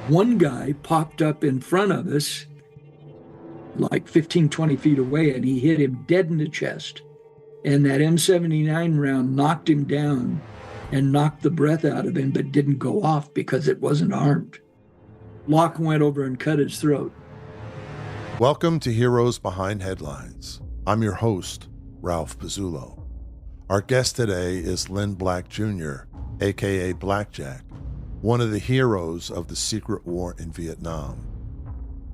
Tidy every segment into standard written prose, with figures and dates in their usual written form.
One guy popped up in front of us, like 15, 20 feet away, and he hit him dead in the chest. And that M79 round knocked him down and knocked the breath out of him, but didn't go off because it wasn't armed. Locke went over and cut his throat. Welcome to Heroes Behind Headlines. I'm your host, Ralph Pizzullo. Our guest today is Lynne Black Jr., aka Blackjack, one of the heroes of the secret war in Vietnam.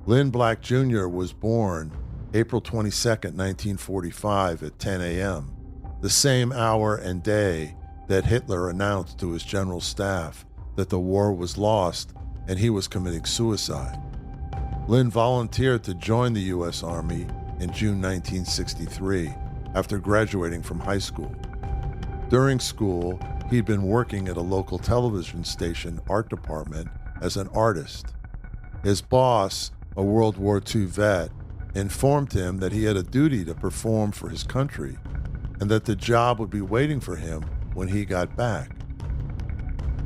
Lynne Black Jr. was born April 22, 1945 at 10 a.m., the same hour and day that Hitler announced to his general staff that the war was lost and he was committing suicide. Lynne volunteered to join the U.S. Army in June 1963 after graduating from high school. During school, he'd been working at a local television station art department as an artist. His boss, a World War II vet, informed him that he had a duty to perform for his country and that the job would be waiting for him when he got back.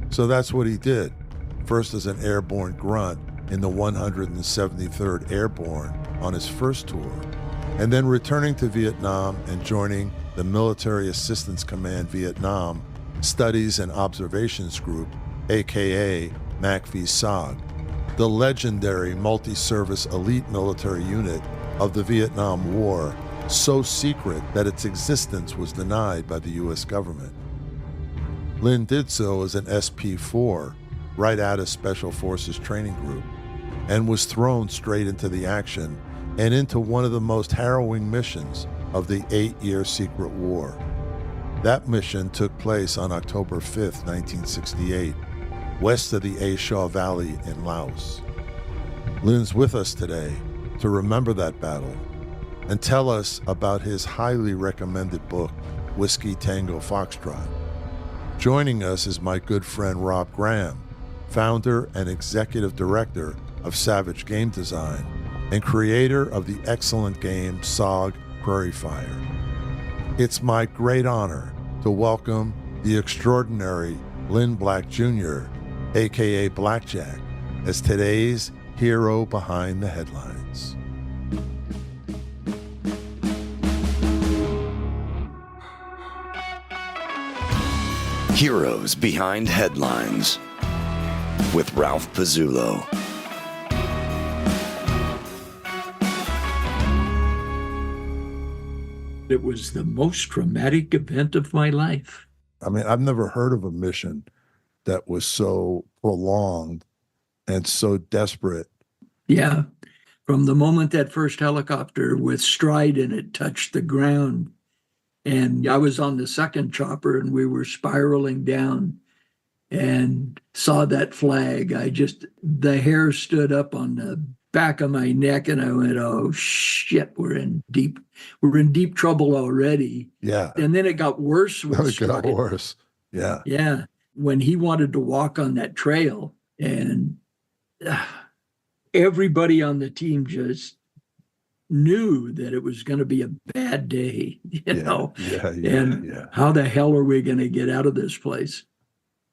So that's what he did, first as an airborne grunt in the 173rd Airborne on his first tour, and then returning to Vietnam and joining the Military Assistance Command Vietnam Studies and Observations Group, aka MACV-SOG, the legendary multi-service elite military unit of the Vietnam War, so secret that its existence was denied by the U.S. government. Lynne did so as an SP-4, right out of Special Forces Training Group, and was thrown straight into the action and into one of the most harrowing missions of the 8-year secret war. That mission took place on October 5th, 1968, west of the A Shau Valley in Laos. Lynne's with us today to remember that battle and tell us about his highly recommended book, Whiskey Tango Foxtrot. Joining us is my good friend Rob Graham, founder and executive director of Savage Game Design and creator of the excellent game SOG Prairie Fire. It's my great honor to welcome the extraordinary Lynne Black Jr., aka Blackjack, as today's hero behind the headlines. Heroes Behind Headlines with Ralph Pizzullo. It was the most traumatic event of my life. I mean, I've never heard of a mission that was so prolonged and so desperate. Yeah. From the moment that first helicopter with Stride in it touched the ground, and I was on the second chopper and we were spiraling down and saw that flag, the hair stood up on the back of my neck and I went, oh shit, we're in deep trouble already. Yeah. And then it got worse with It got Stride. worse. Yeah. Yeah. When he wanted to walk on that trail and everybody on the team just knew that it was going to be a bad day, you know? Yeah. How the hell are we going to get out of this place?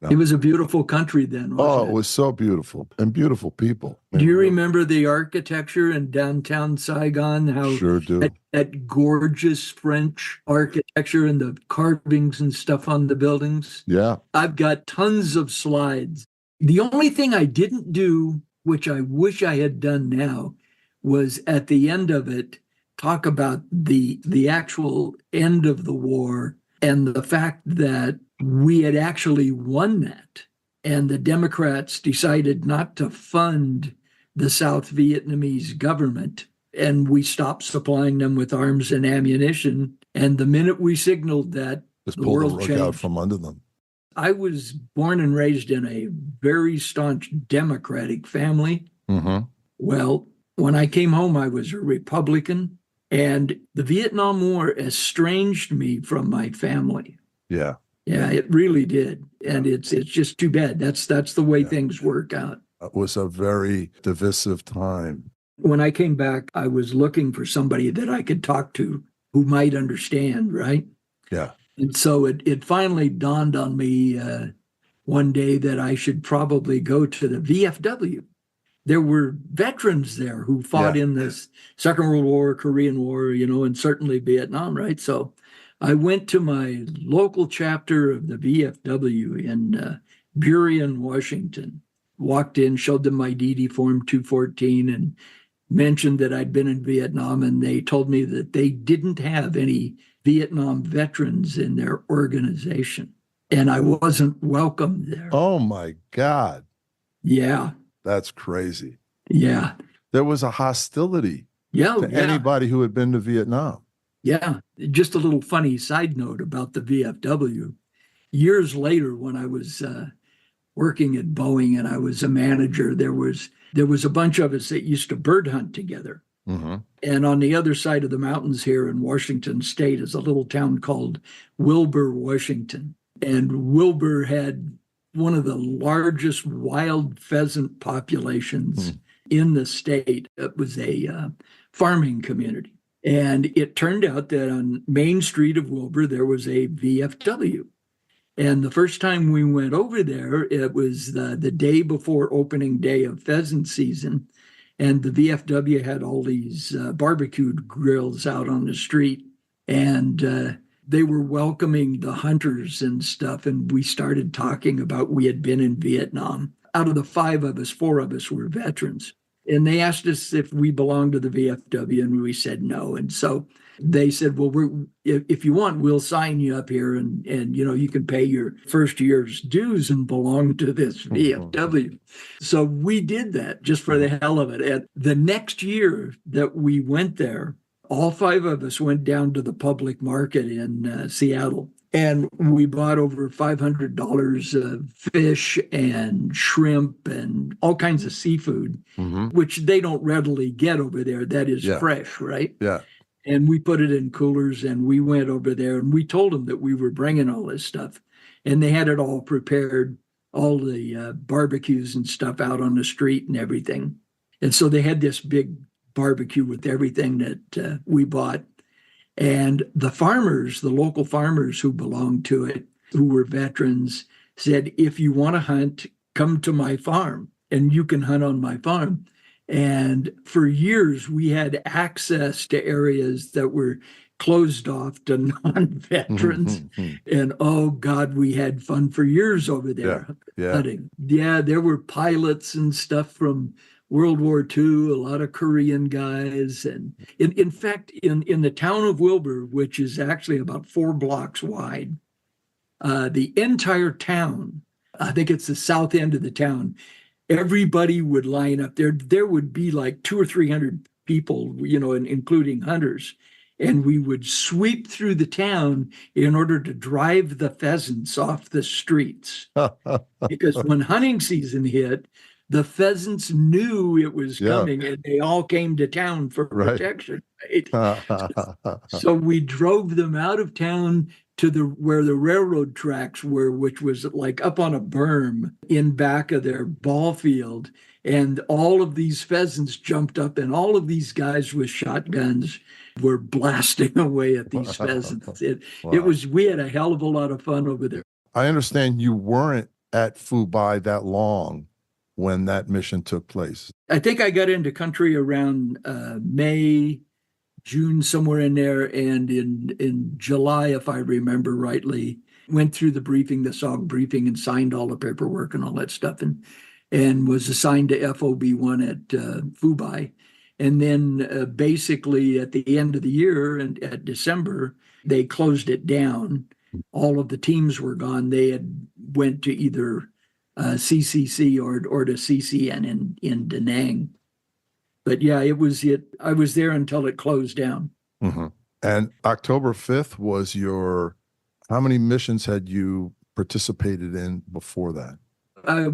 No. It was a beautiful country then, wasn't it was so beautiful and beautiful people. Do you remember the architecture in downtown Saigon? How Sure do. That gorgeous French architecture and the carvings and stuff on the buildings? Yeah. I've got tons of slides. The only thing I didn't do, which I wish I had done now, was at the end of it, talk about the actual end of the war and the fact that we had actually won that. And the Democrats decided not to fund the South Vietnamese government. And we stopped supplying them with arms and ammunition. And the minute we signaled that, Just the pull the world rug changed. out from under them. I was born and raised in a very staunch Democratic family. Mm-hmm. Well, when I came home, I was a Republican. And the Vietnam War estranged me from my family. Yeah. Yeah, it really did. And it's just too bad. That's the way things work out. It was a very divisive time. When I came back, I was looking for somebody that I could talk to who might understand, right? Yeah. And so it finally dawned on me one day that I should probably go to the VFW. there were veterans there who fought Yeah. in this Second World War, Korean War, and certainly Vietnam, right? So I went to my local chapter of the VFW in Burien, Washington, walked in, showed them my DD Form 214 and mentioned that I'd been in Vietnam, and they told me that they didn't have any Vietnam veterans in their organization, and I wasn't welcome there. Oh my God. Yeah. That's crazy. Yeah. There was a hostility to anybody who had been to Vietnam. Yeah. Just a little funny side note about the VFW. Years later, when I was working at Boeing and I was a manager, there was a bunch of us that used to bird hunt together. Mm-hmm. And on the other side of the mountains here in Washington State is a little town called Wilbur, Washington. And Wilbur had one of the largest wild pheasant populations in the state. It was a farming community. And it turned out that on Main Street of Wilbur, there was a VFW. And the first time we went over there, it was the day before opening day of pheasant season. And the VFW had all these barbecued grills out on the street. And they were welcoming the hunters and stuff. And we started talking about we had been in Vietnam. Out of the 5 of us, 4 of us were veterans. And they asked us if we belonged to the VFW, and we said no. And so they said, well, if you want, we'll sign you up here and you can pay your first year's dues and belong to this VFW. So we did that just for the hell of it. And the next year that we went there, all 5 of us went down to the public market in Seattle, and we bought over $500 of fish and shrimp and all kinds of seafood, which they don't readily get over there. That is fresh, right? Yeah. And we put it in coolers, and we went over there, and we told them that we were bringing all this stuff, and they had it all prepared, all the barbecues and stuff out on the street and everything. And so they had this big barbecue with everything that we bought. And the farmers, the local farmers who belonged to it, who were veterans, said, if you want to hunt, come to my farm and you can hunt on my farm. And for years, we had access to areas that were closed off to non-veterans. And oh God, we had fun for years over there hunting. Yeah, there were pilots and stuff from World War II, a lot of Korean guys. And in fact, in the town of Wilbur, which is actually about 4 blocks wide, the entire town, I think it's the south end of the town, everybody would line up there. There would be like 200 or 300 people, including hunters. And we would sweep through the town in order to drive the pheasants off the streets. Because when hunting season hit, the pheasants knew it was coming, and they all came to town for protection. Right? So we drove them out of town to where the railroad tracks were, which was like up on a berm in back of their ball field. And all of these pheasants jumped up, and all of these guys with shotguns were blasting away at these pheasants. We had a hell of a lot of fun over there. I understand you weren't at Phu Bai that long when that mission took place. I think I got into country around May, June, somewhere in there. And in July, if I remember rightly, went through the briefing, the SOG briefing, and signed all the paperwork and all that stuff, and was assigned to FOB1 at Phu Bai. And then basically at the end of the year and at December, they closed it down. All of the teams were gone. They had went to either CCC or to CCN in Da Nang. But yeah, I was there until it closed down. And October 5th was how many missions had you participated in before that?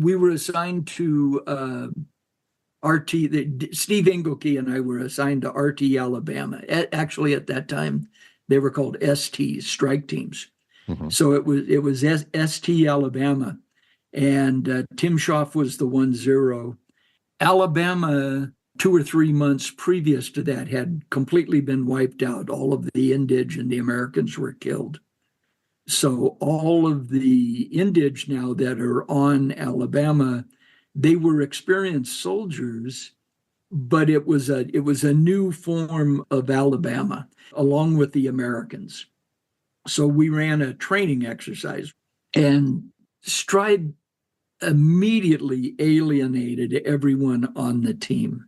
We were assigned to RT, Steve Ingokey and I were assigned to RT Alabama. Actually, at that time, they were called STs, strike teams. So it was ST Alabama. And Tim Schaff was the 1-0. Alabama, 2 or 3 months previous to that, had completely been wiped out. All of the Indige and the Americans were killed. So all of the Indige now that are on Alabama, they were experienced soldiers, but it was a new form of Alabama along with the Americans. So we ran a training exercise, and Stride immediately alienated everyone on the team.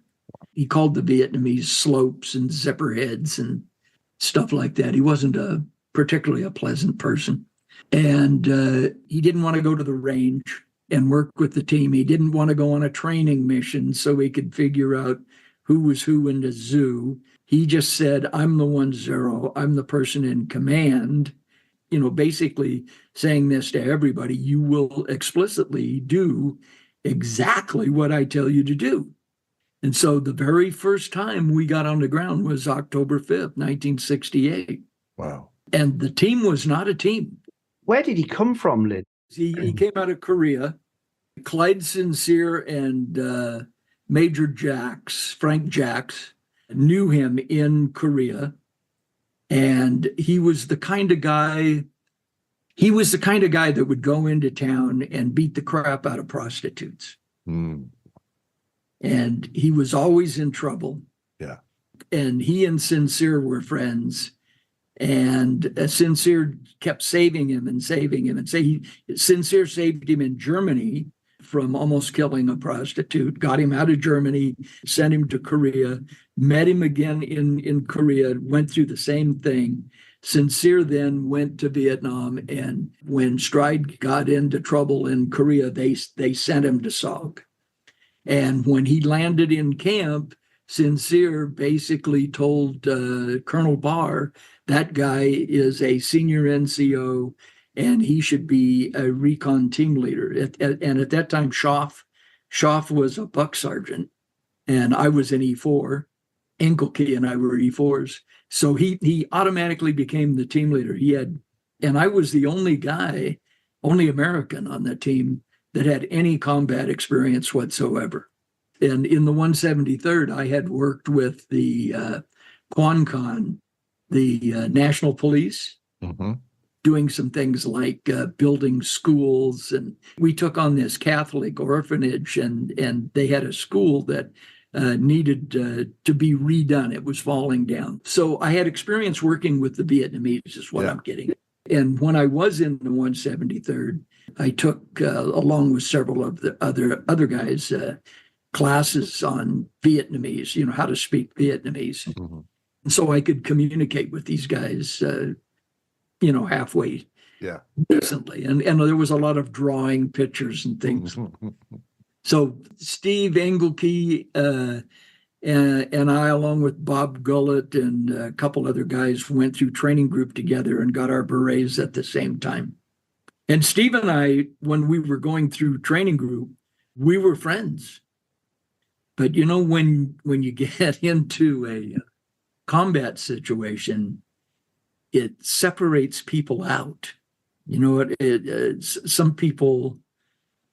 He called the Vietnamese slopes and zipper heads and stuff like that. He wasn't particularly a pleasant person. And he didn't want to go to the range and work with the team. He didn't want to go on a training mission so he could figure out who was who in the zoo. He just said, I'm the 1-0. I'm the person in command. Basically saying this to everybody, you will explicitly do exactly what I tell you to do. And so the very first time we got on the ground was October 5th, 1968. Wow. And the team was not a team. Where did he come from, Lynne? He came out of Korea. Clyde Sincere and Major Jacks, Frank Jacks, knew him in Korea. And he was the kind of guy that would go into town and beat the crap out of prostitutes. Mm. And he was always in trouble. Yeah. And he and Sincere were friends. And Sincere kept saving him. And Sincere saved him in Germany from almost killing a prostitute, got him out of Germany, sent him to Korea, met him again in Korea, went through the same thing. Sincere then went to Vietnam, and when Stride got into trouble in Korea, they sent him to SOG. And when he landed in camp, Sincere basically told Colonel Barr, that guy is a senior NCO, and he should be a recon team leader. And at that time, Schaff was a buck sergeant, and I was an E4. Engelke and I were E4s. So he automatically became the team leader. And I was the only American on that team that had any combat experience whatsoever. And in the 173rd, I had worked with the Quan, the National Police, Mm-hmm. doing some things like building schools. And we took on this Catholic orphanage, and they had a school that needed to be redone. It was falling down. So I had experience working with the Vietnamese is what I'm getting. And when I was in the 173rd, I took, along with several of the other guys, classes on Vietnamese, how to speak Vietnamese. Mm-hmm. And so I could communicate with these guys, halfway decently. And there was a lot of drawing pictures and things. So Steve Engelke and I, along with Bob Gullett and a couple other guys, went through training group together and got our berets at the same time. And Steve and I, when we were going through training group, we were friends. But when you get into a combat situation, it separates people out. Some people,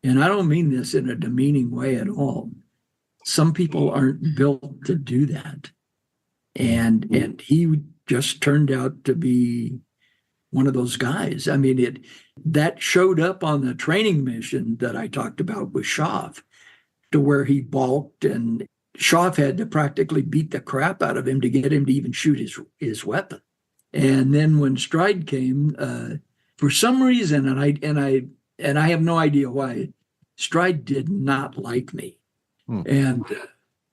and I don't mean this in a demeaning way at all, some people aren't built to do that. And he just turned out to be one of those guys. I mean, that showed up on the training mission that I talked about with Schaff, to where he balked, and Schaff had to practically beat the crap out of him to get him to even shoot his weapon. And then when Stride came, for some reason, and I have no idea why, Stride did not like me. And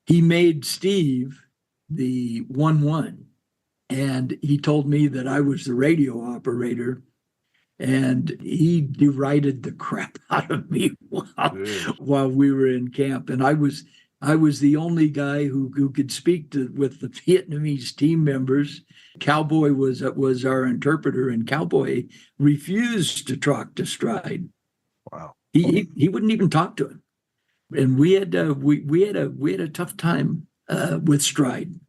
he made Steve the 1-1. And he told me that I was the radio operator, and he derided the crap out of me while we were in camp. And I was the only guy who could speak with the Vietnamese team members. Cowboy was our interpreter, and Cowboy refused to talk to Stride. Wow. He wouldn't even talk to him. And we had a tough time with Stride.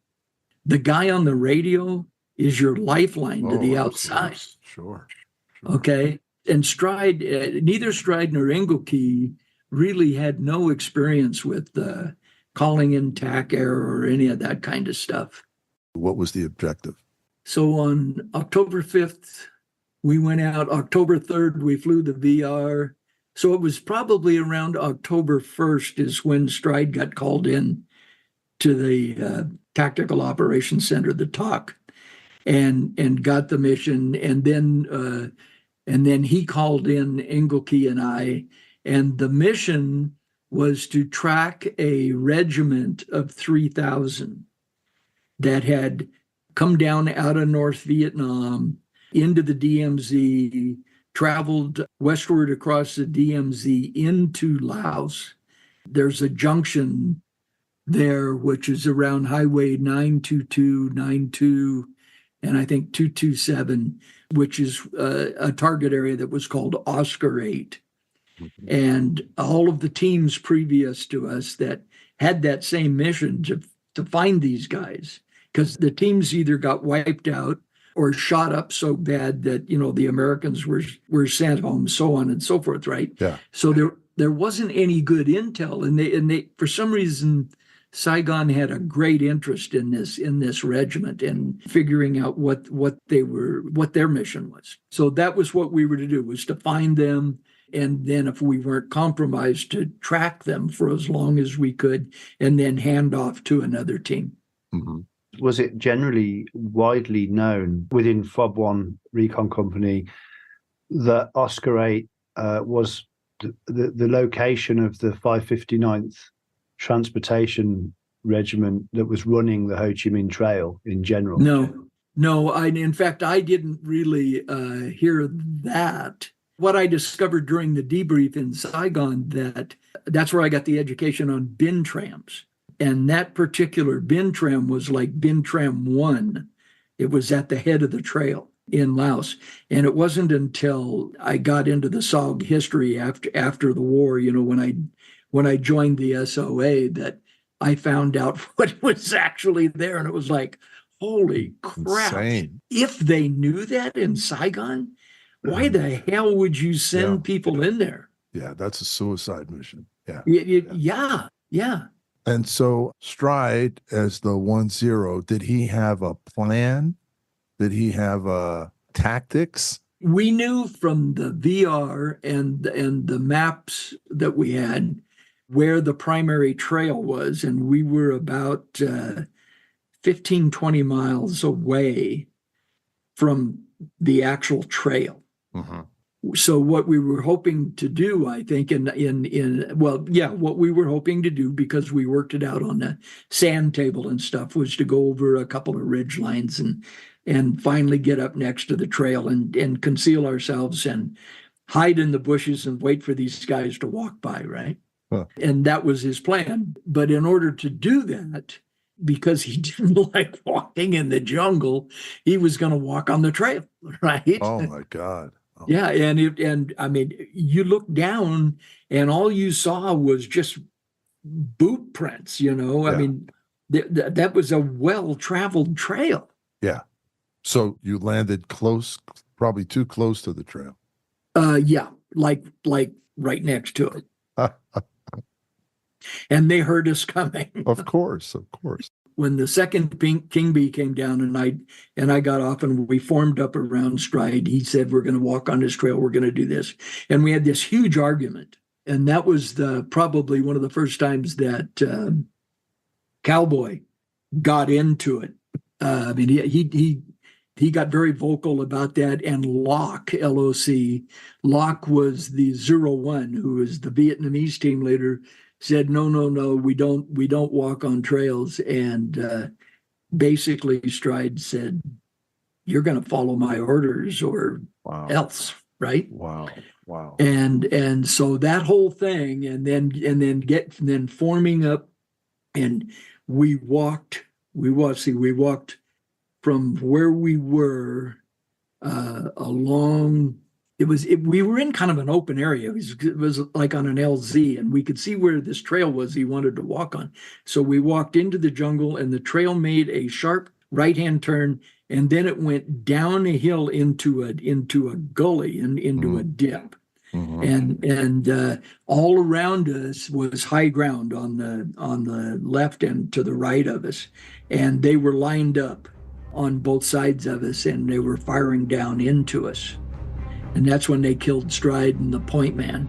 The guy on the radio is your lifeline to the outside. Sure. Okay. And Stride, neither Stride nor Engelke really had no experience with calling in TAC error or any of that kind of stuff. What was the objective? So on October 5th, we went out. October 3rd, we flew the VR. So it was probably around October 1st is when Stride got called in to the Tactical Operations Center, the TOC, and got the mission. And then he called in Engelke and I, and the mission was to track a regiment of 3,000 that had come down out of North Vietnam into the DMZ, traveled westward across the DMZ into Laos. There's a junction there, which is around Highway 922, 92, and I think 227, which is a target area that was called Oscar 8. Mm-hmm. And all of the teams previous to us that had that same mission to find these guys, because the teams either got wiped out or shot up so bad that, the Americans were sent home, so on and so forth, right? Yeah. So there wasn't any good intel, and they for some reason Saigon had a great interest in this regiment and figuring out what their mission was. So that was what we were to do, was to find them, and then if we weren't compromised, to track them for as long as we could, and then hand off to another team. Mm-hmm. Was it generally widely known within FOB 1 Recon Company that Oscar 8 was the location of the 559th Transportation Regiment that was running the Ho Chi Minh Trail in general? No. In fact, I didn't really hear that. What I discovered during the debrief in Saigon, that's where I got the education on bin trams. And that particular bin tram was like bin tram 1. It was at the head of the trail in Laos. And it wasn't until I got into the SOG history after the war, when I joined the SOA, that I found out what was actually there. And it was like, holy crap. Insane. If they knew that in Saigon, why the hell would you send people in there? Yeah, that's a suicide mission. Yeah. Yeah. And so Stride, as the 1-0, did he have a plan? Did he have tactics? We knew from the VR and the maps that we had where the primary trail was, and we were about 15, 20 miles away from the actual trail. Mm-hmm. So what we were hoping to do, I think, what we were hoping to do, because we worked it out on the sand table and stuff, was to go over a couple of ridge lines and finally get up next to the trail and conceal ourselves and hide in the bushes and wait for these guys to walk by, right? Huh. And that was his plan. But in order to do that, because he didn't like walking in the jungle, he was going to walk on the trail, right? Oh my God. Oh. Yeah, and I mean, you look down and all you saw was just boot prints, Yeah. I mean, that was a well-traveled trail. Yeah. So you landed close, probably too close to the trail. Yeah, like right next to it. And they heard us coming. Of course. When the second Kingbee came down and I got off and we formed up around Stride, he said, we're going to walk on this trail. We're going to do this. And we had this huge argument. And that was probably one of the first times that Cowboy got into it. I mean, he got very vocal about that. And Locke, L-O-C, Locke was the 01, who was the Vietnamese team leader, said, no, we don't walk on trails. And basically Stride said, you're going to follow my orders or else, right? Wow. And so that whole thing, and then forming up, and we walked from where we were along. We were in kind of an open area. It was like on an LZ, and we could see where this trail was he wanted to walk on. So we walked into the jungle, and the trail made a sharp right-hand turn, and then it went down a hill into a gully and into a dip. Mm-hmm. And all around us was high ground on the left and to the right of us, and they were lined up on both sides of us, and they were firing down into us. And that's when they killed Stride and the point man.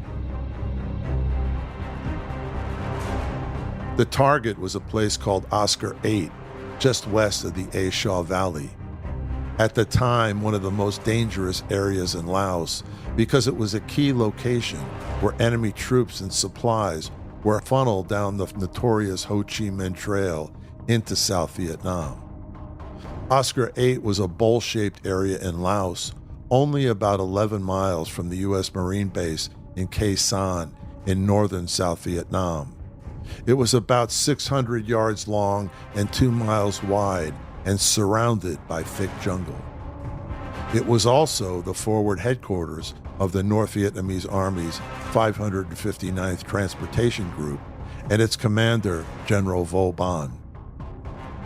The target was a place called Oscar 8, just west of the A Shau Valley. At the time, one of the most dangerous areas in Laos because it was a key location where enemy troops and supplies were funneled down the notorious Ho Chi Minh Trail into South Vietnam. Oscar 8 was a bowl-shaped area in Laos, only about 11 miles from the U.S. Marine base in Khe Sanh in northern South Vietnam. It was about 600 yards long and 2 miles wide and surrounded by thick jungle. It was also the forward headquarters of the North Vietnamese Army's 559th Transportation Group and its commander, General Vo Ban.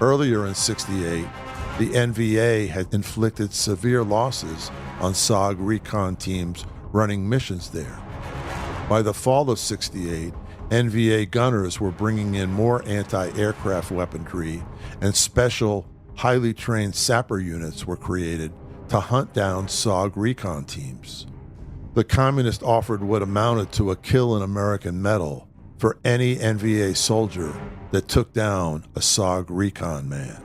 Earlier in '68, the NVA had inflicted severe losses on SOG recon teams running missions there. By the fall of '68, NVA gunners were bringing in more anti-aircraft weaponry, and special, highly trained sapper units were created to hunt down SOG recon teams. The communists offered what amounted to a kill in American medal for any NVA soldier that took down a SOG recon man.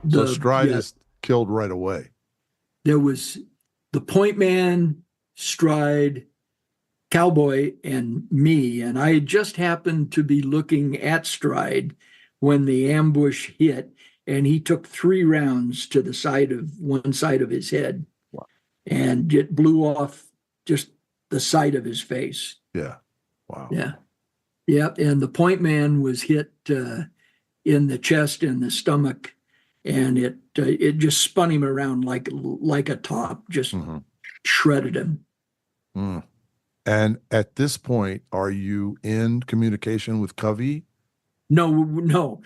So Stride is killed right away. There was the point man, Stride, Cowboy, and me. And I had just happened to be looking at Stride when the ambush hit, and he took 3 rounds to the side of one side of his head. Wow. And it blew off just the side of his face. Yeah. Wow. Yeah. Yep. And the point man was hit in the chest and the stomach, and it just spun him around like a top, just shredded him. Mm. And at this point, are you in communication with Covey? No.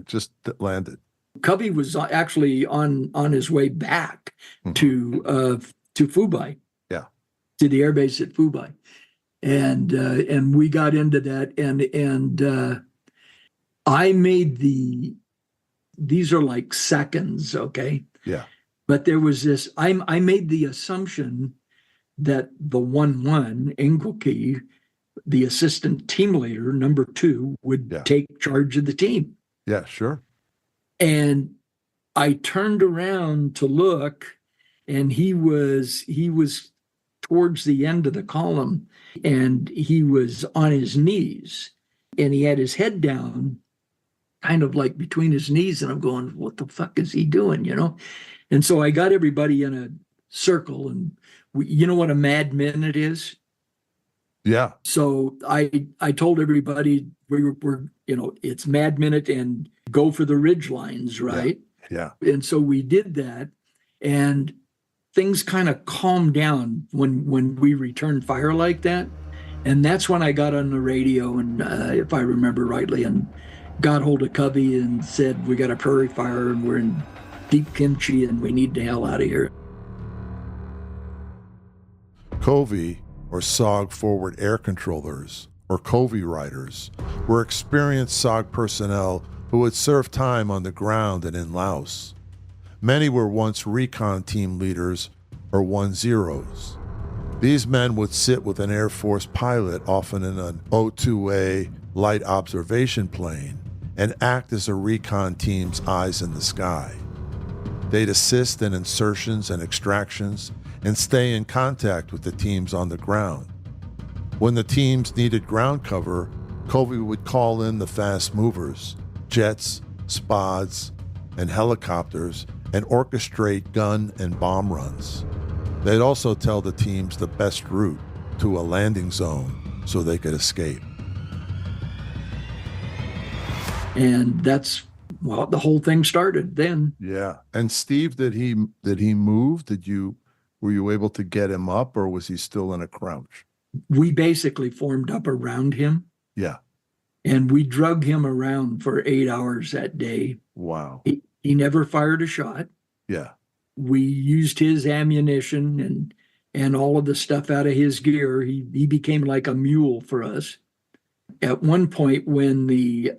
Just landed. Covey was actually on his way back to Phu, to the airbase at Phu, and we got into that, and I made these are like seconds, okay? Yeah. But there was this. I made the assumption that the 1-1 Engelke, the assistant team leader, number 2, would take charge of the team. Yeah, sure. And I turned around to look, and he was towards the end of the column, and he was on his knees, and he had his head down, kind of like between his knees, and I'm going, what the fuck is he doing, you know? And so I got everybody in a circle, and you know what a mad minute is? Yeah. So I told everybody we're it's mad minute and go for the ridge lines, right? Yeah. And so we did that, and things kind of calmed down when we returned fire like that. And that's when I got on the radio, and if I remember rightly, and got hold of Covey and said, we got a prairie fire and we're in deep kimchi and we need the hell out of here. Covey, or SOG Forward Air Controllers, or Covey Riders, were experienced SOG personnel who had served time on the ground and in Laos. Many were once recon team leaders or 1-0s. These men would sit with an Air Force pilot, often in an O2A light observation plane, and act as a recon team's eyes in the sky. They'd assist in insertions and extractions and stay in contact with the teams on the ground. When the teams needed ground cover, Covey would call in the fast movers, jets, SPODs, and helicopters, and orchestrate gun and bomb runs. They'd also tell the teams the best route to a landing zone so they could escape. And that's, well, the whole thing started then. Yeah. And Steve, did he move? Were you able to get him up, or was he still in a crouch? We basically formed up around him. Yeah. And we drug him around for 8 hours that day. Wow. He never fired a shot. Yeah. We used his ammunition and all of the stuff out of his gear. He became like a mule for us. At one point when we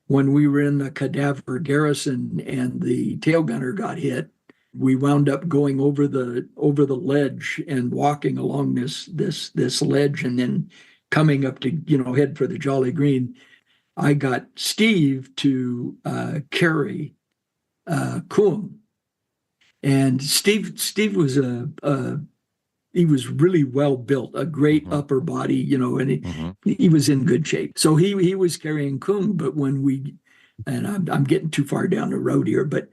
were in the cadaver garrison and the tail gunner got hit, we wound up going over the ledge and walking along this ledge, and then coming up to, head for the Jolly Green, I got Steve to carry Coom. And Steve was he was really well built, a great upper body, and he was in good shape. So he was carrying Coom, but and I'm getting too far down the road here, but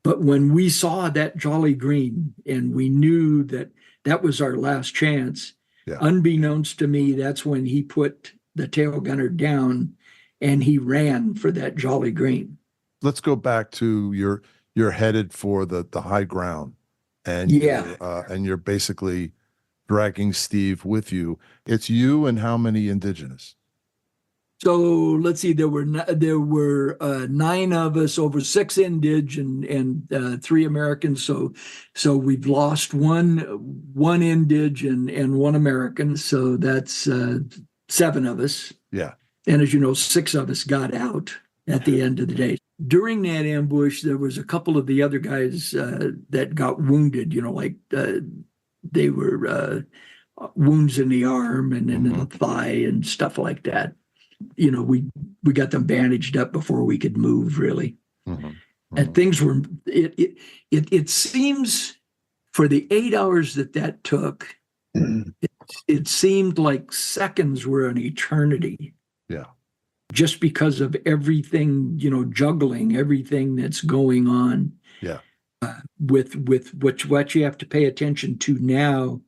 when we saw that Jolly Green and we knew that was our last chance, unbeknownst to me, that's when he put the tail gunner down and he ran for that Jolly Green. Let's go back to you're headed for the high ground, and you're basically dragging Steve with you. It's you and how many indigenous? So let's see, there were 9 of us, over 6 indig and 3 Americans. So we've lost one indig and 1 American. So that's 7 of us. Yeah. And as you know, 6 of us got out at the end of the day. During that ambush, there was a couple of the other guys that got wounded, they were wounds in the arm and in the thigh and stuff like that. We got them bandaged up before we could move, really. And things were, it seems for the 8 hours that took, it seemed like seconds were an eternity. Yeah. Just because of everything, juggling, everything that's going on. Yeah. With what you have to pay attention to now,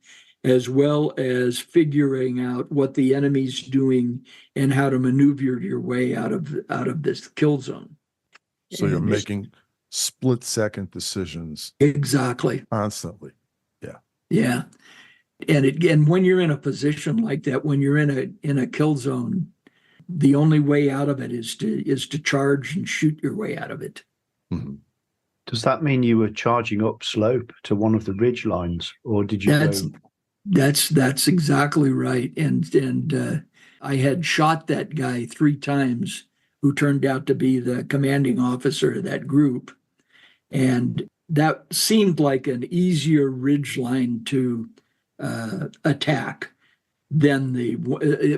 as well as figuring out what the enemy's doing and how to maneuver your way out of this kill zone. So you're making split-second decisions. Exactly. Constantly. Yeah. Yeah. And when you're in a position like that, when you're in a kill zone, the only way out of it is to charge and shoot your way out of it. Does that mean you were charging up slope to one of the ridge lines, or did you go? That's exactly right. And I had shot that guy 3 times, who turned out to be the commanding officer of that group, and that seemed like an easier ridge line to attack than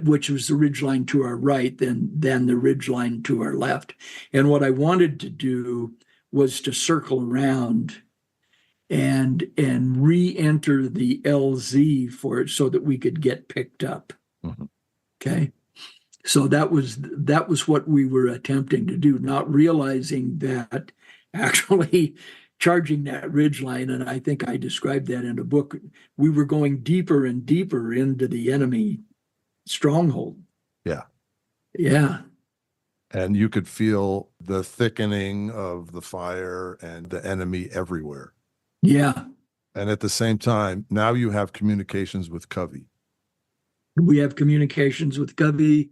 which was the ridge line to our right, than the ridge line to our left. And what I wanted to do was to circle around and re-enter the LZ for it so that we could get picked up. Okay. So that was what we were attempting to do, not realizing that actually charging that ridge line, and I think I described that in a book, we were going deeper and deeper into the enemy stronghold. Yeah. Yeah. And you could feel the thickening of the fire and the enemy everywhere. Yeah. And at the same time, now you have communications with Covey. We have communications with Covey.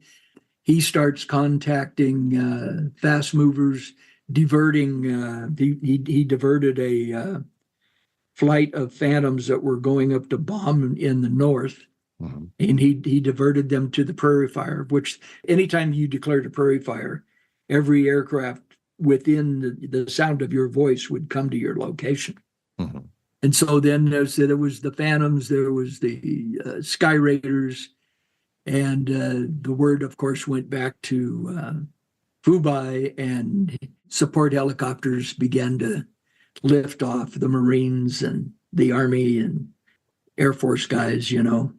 He starts contacting fast movers, diverting. He diverted a flight of Phantoms that were going up to bomb in the north. And he diverted them to the prairie fire, which anytime you declared a prairie fire, every aircraft within the sound of your voice would come to your location. And so then there was the Phantoms, there was the Sky Raiders, and the word, of course, went back to Fubai, and support helicopters began to lift off, the Marines and the Army and Air Force guys, to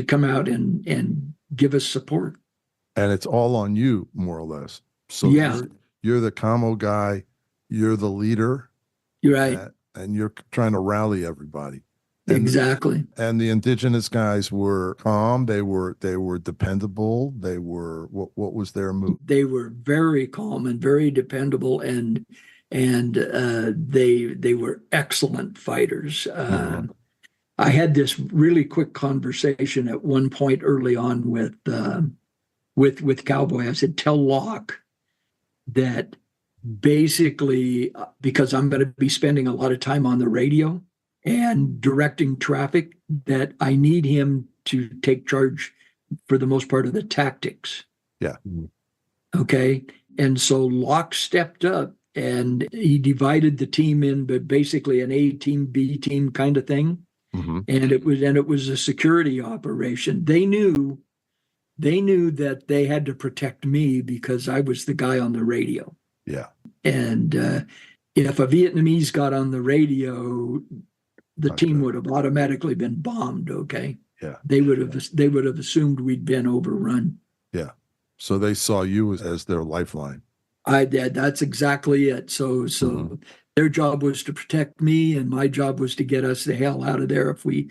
come out and give us support. And it's all on you, more or less. So you're the commo guy, you're the leader. You're right. And you're trying to rally everybody. Exactly. And the indigenous guys were calm. They were dependable. They were, what was their move? They were very calm and very dependable, and they were excellent fighters. I had this really quick conversation at one point early on with Cowboy. I said, tell Locke that basically, because I'm going to be spending a lot of time on the radio and directing traffic, that I need him to take charge for the most part of the tactics. Yeah. Okay. And so Locke stepped up and he divided the team in, but basically an A team, B team kind of thing. And it was a security operation. They knew they knew that they had to protect me because I was the guy on the radio. Yeah. And if a Vietnamese got on the radio, the Not team good. would have automatically been bombed. Okay. Yeah. They would have assumed we'd been overrun. Yeah. So they saw you as their lifeline. That's exactly it. So Mhm. their job was to protect me, and my job was to get us the hell out of there if we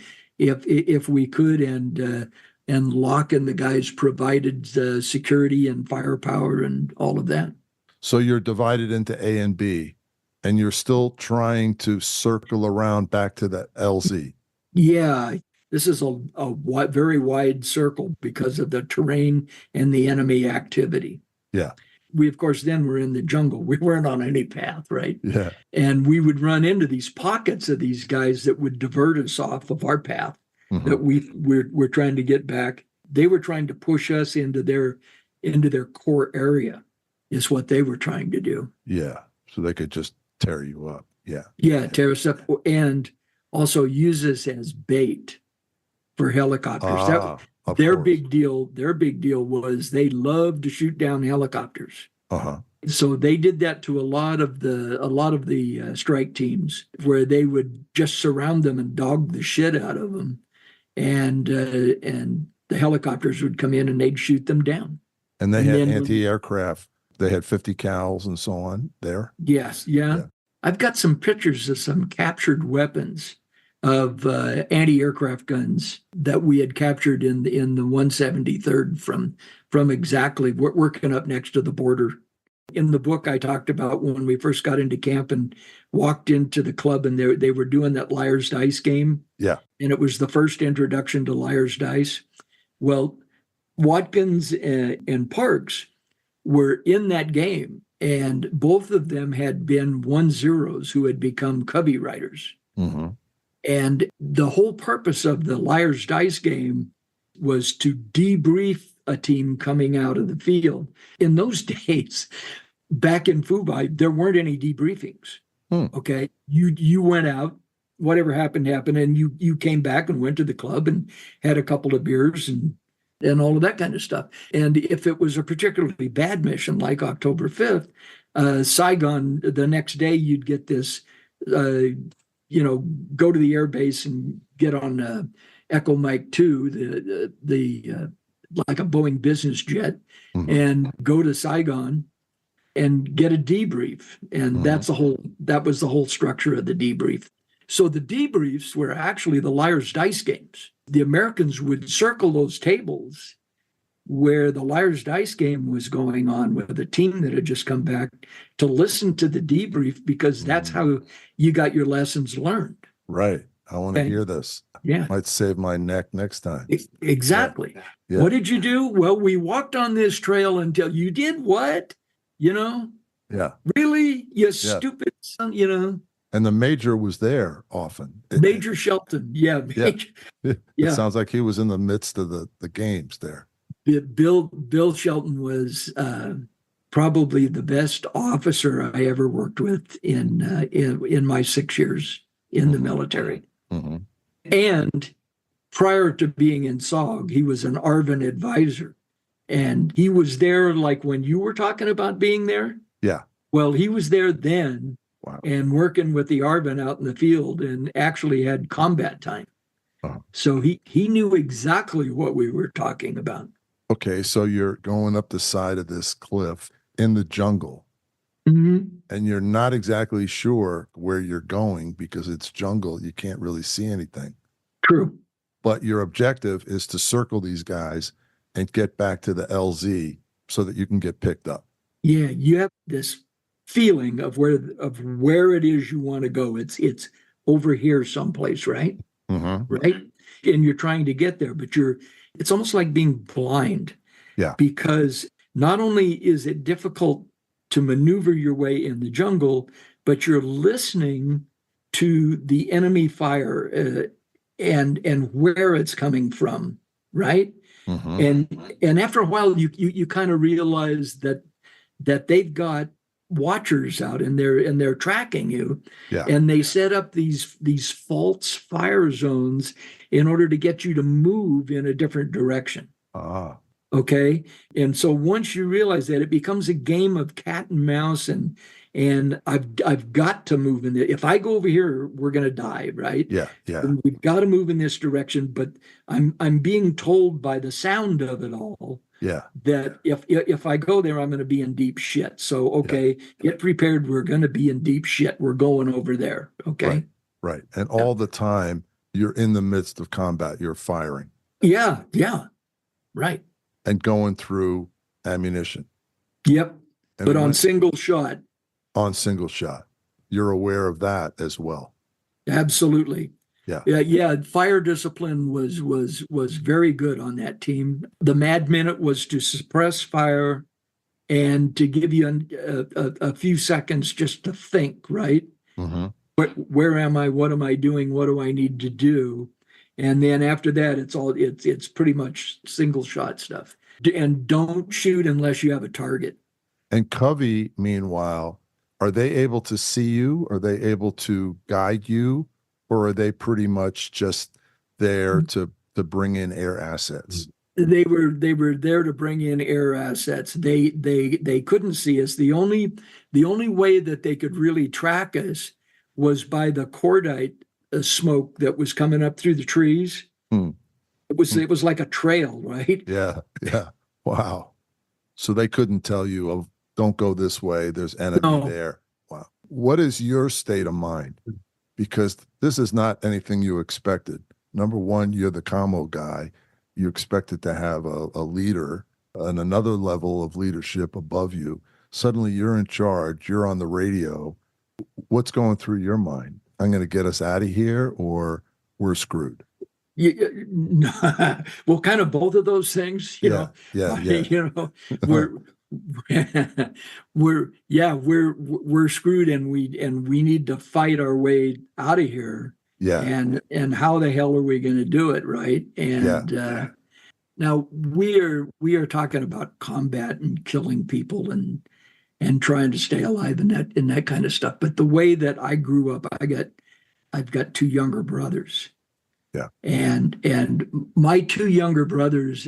could. And Locke and the guys provided security and firepower and all of that. So you're divided into A and B, and you're still trying to circle around back to the LZ. Yeah, this is a very wide circle because of the terrain and the enemy activity. Yeah. We, of course, then were in the jungle. We weren't on any path, right? Yeah. And we would run into these pockets of these guys that would divert us off of our path Mhm. that we're trying to get back. They were trying to push us into their core area, is what they were trying to do. Yeah. So they could just tear you up. Yeah. Yeah, tear us up and also use us as bait for helicopters. Of Their course. big deal was they loved to shoot down helicopters. Uh-huh. So they did that to a lot of the strike teams, where they would just surround them and dog the shit out of them, and the helicopters would come in and they'd shoot them down. And they And had then- anti-aircraft. They had 50 cals and so on there. Yes, yeah. Yeah. I've got some pictures of some captured weapons of anti-aircraft guns that we had captured in the 173rd from exactly working up next to the border. In the book, I talked about when we first got into camp and walked into the club, and they were doing that Liar's Dice game. Yeah. And it was the first introduction to Liar's Dice. Well, Watkins and Parks were in that game, and both of them had been 1-0s who had become Cubby riders. Mm-hmm. And the whole purpose of the Liar's Dice game was to debrief a team coming out of the field. In those days, back in Fubai, there weren't any debriefings. Okay. You went out, whatever happened, and you came back and went to the club and had a couple of beers and all of that kind of stuff. And if it was a particularly bad mission like October 5th, Saigon, the next day you'd get this go to the air base and get on Echo Mike 2, the like a Boeing business jet, Mhm. and go to Saigon and get a debrief. And that was the whole structure of the debrief. So the debriefs were actually the Liar's Dice games. The Americans would circle those tables where the Liar's Dice game was going on with a team that had just come back to listen to the debrief, because that's how you got your lessons learned. Right. I want to Okay. hear this. Yeah, Might save my neck next time. exactly. Yeah. What did you do? Well, we walked on this trail until you did what? Yeah. Really? You stupid son, And the major was there often. Major Shelton. Yeah. It Yeah. sounds like he was in the midst of the games there. Bill Shelton was probably the best officer I ever worked with in my 6 years in the military. Mm-hmm. And prior to being in SOG, he was an ARVN advisor. And he was there like when you were talking about being there. Yeah. Well, he was there then. Wow. And working with the ARVN out in the field, and actually had combat time. Uh-huh. So he knew exactly what we were talking about. Okay, so you're going up the side of this cliff in the jungle, Mm-hmm. and you're not exactly sure where you're going because it's jungle. You can't really see anything. True. But your objective is to circle these guys and get back to the LZ so that you can get picked up. Yeah, you have this feeling of where it is you want to go. It's over here someplace, right? Mm-hmm. Right? And you're trying to get there, but it's almost like being blind. Yeah. Because not only is it difficult to maneuver your way in the jungle, but you're listening to the enemy fire and where it's coming from, right? Mm-hmm. And after a while, you kind of realize that they've got watchers out and they're tracking you. Yeah. And they set up these false fire zones in order to get you to move in a different direction. Ah. Okay. And so once you realize that, it becomes a game of cat and mouse, and I've got to move in there. If I go over here, we're gonna die, right? Yeah, yeah, And we've got to move in this direction, but I'm being told by the sound of it all yeah, that if I go there, I'm gonna be in deep shit. So okay, get prepared. We're gonna be in deep shit. We're going over there. Okay. right, right. And all the time you're in the midst of combat, you're firing Yeah, yeah. Right. and going through ammunition. Yep. And But on single shot. on single shot. You're aware of that as well. Absolutely. Yeah. Yeah. Fire discipline was very good on that team. The mad minute was to suppress fire and to give you a few seconds just to think, right? Mm-hmm. Where am I? What am I doing? What do I need to do? And then after that, it's pretty much single shot stuff. And don't shoot unless you have a target. And Covey, meanwhile, are they able to see you? Are they able to guide you? Or are they pretty much just there to bring in air assets? They were there to bring in air assets. They couldn't see us. The only way that they could really track us was by the cordite smoke that was coming up through the trees. It was like a trail, right? Yeah, yeah. Wow. So they couldn't tell you, oh, don't go this way, there's enemy there. Wow. What is your state of mind? Because this is not anything you expected. Number one, you're the commo guy. You expected to have a leader and another level of leadership above you. Suddenly you're in charge, you're on the radio. What's going through your mind? I'm going to get us out of here, or we're screwed. Well, kind of both of those things, you know. Yeah. You know, we're screwed, and we need to fight our way out of here. Yeah. And how the hell are we going to do it, right? And now we are talking about combat and killing people and trying to stay alive and that kind of stuff. But the way that I grew up, I've got two younger brothers. Yeah. And my two younger brothers,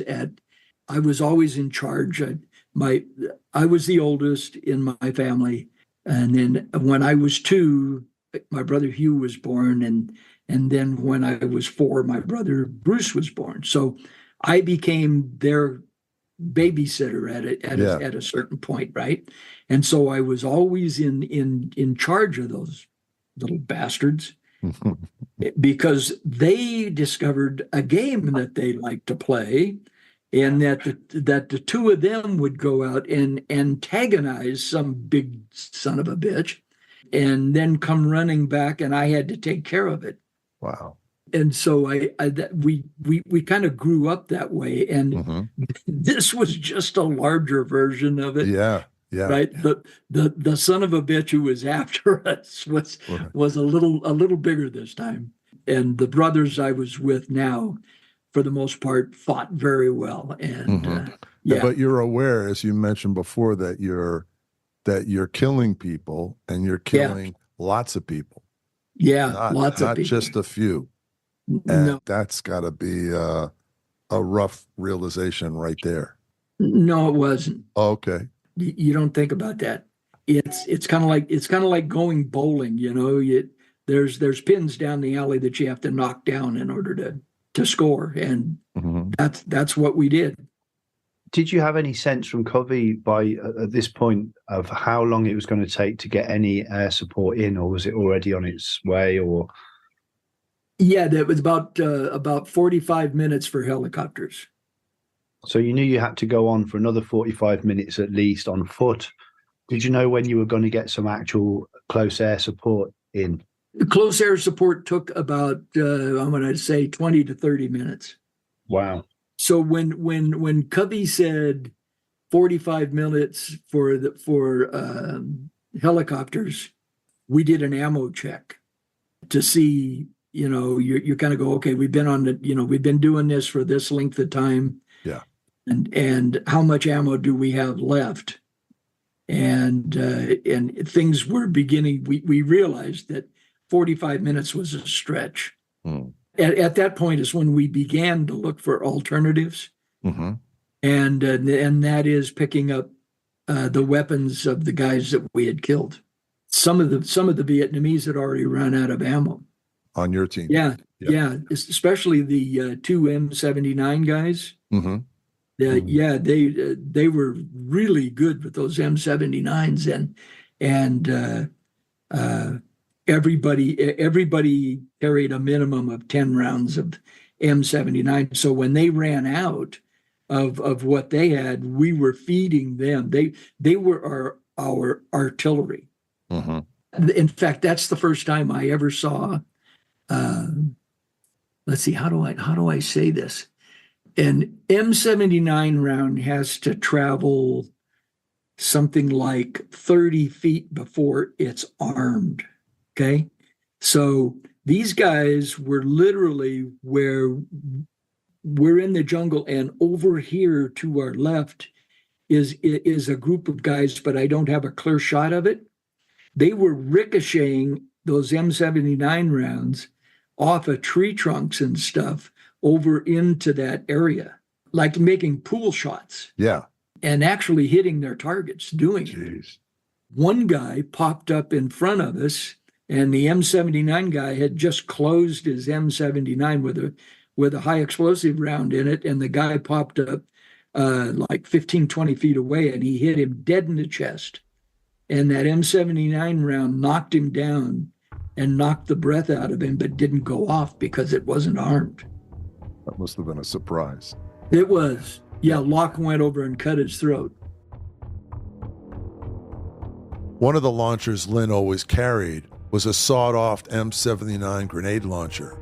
I was always in charge. I was the oldest in my family. And then when I was 2, my brother Hugh was born. And then when I was 4, my brother Bruce was born. So I became their babysitter at a certain point, right? And so I was always in charge of those little bastards. Because they discovered a game that they liked to play, and that the two of them would go out and antagonize some big son of a bitch, and then come running back, and I had to take care of it. Wow. And so we kind of grew up that way, and this was just a larger version of it. Yeah. Yeah. Right. The son of a bitch who was after us was a little bigger this time. And the brothers I was with now, for the most part, fought very well. And But you're aware, as you mentioned before, that you're killing people, and you're killing lots of people. Yeah, lots of people. Not just a few. And that's got to be a rough realization right there. No, it wasn't. Okay. You don't think about that. It's kind of like going bowling. You know, there's pins down the alley that you have to knock down in order to score, and that's what we did. Did you have any sense from Covey by at this point of how long it was going to take to get any air support in, or was it already on its way? Or that was about 45 minutes for helicopters. So you knew you had to go on for another 45 minutes at least on foot. Did you know when you were going to get some actual close air support in? The close air support took about, I'm going to say 20 to 30 minutes. Wow. So when Covey said 45 minutes for helicopters, we did an ammo check to see, you know, you kind of go, okay, we've been doing this for this length of time. Yeah. And how much ammo do we have left? And things were beginning. We realized that 45 minutes was a stretch. At that point is when we began to look for alternatives. and that is picking up the weapons of the guys that we had killed. Some of the Vietnamese had already run out of ammo. On your team? Yeah, especially the two M79 guys. Mm-hmm. Yeah, they were really good with those M79s, and everybody carried a minimum of 10 rounds of M79. So when they ran out of what they had, we were feeding them. They were our artillery. Mm-hmm. In fact, that's the first time I ever saw. Let's see, how do I say this? An M79 round has to travel something like 30 feet before it's armed. Okay. So these guys were literally where we're in the jungle, and over here to our left is a group of guys, but I don't have a clear shot of it. They were ricocheting those M79 rounds off of tree trunks and stuff over into that area, like making pool shots. Yeah. And actually hitting their targets doing it. Jeez. One guy popped up in front of us, and the M79 guy had just closed his M79 with a high explosive round in it, and the guy popped up like 15, 20 feet away, and he hit him dead in the chest. And that M79 round knocked him down and knocked the breath out of him, but didn't go off because it wasn't armed. That must have been a surprise. It was. Yeah, Locke went over and cut his throat. One of the launchers Lynn always carried was a sawed-off M79 grenade launcher,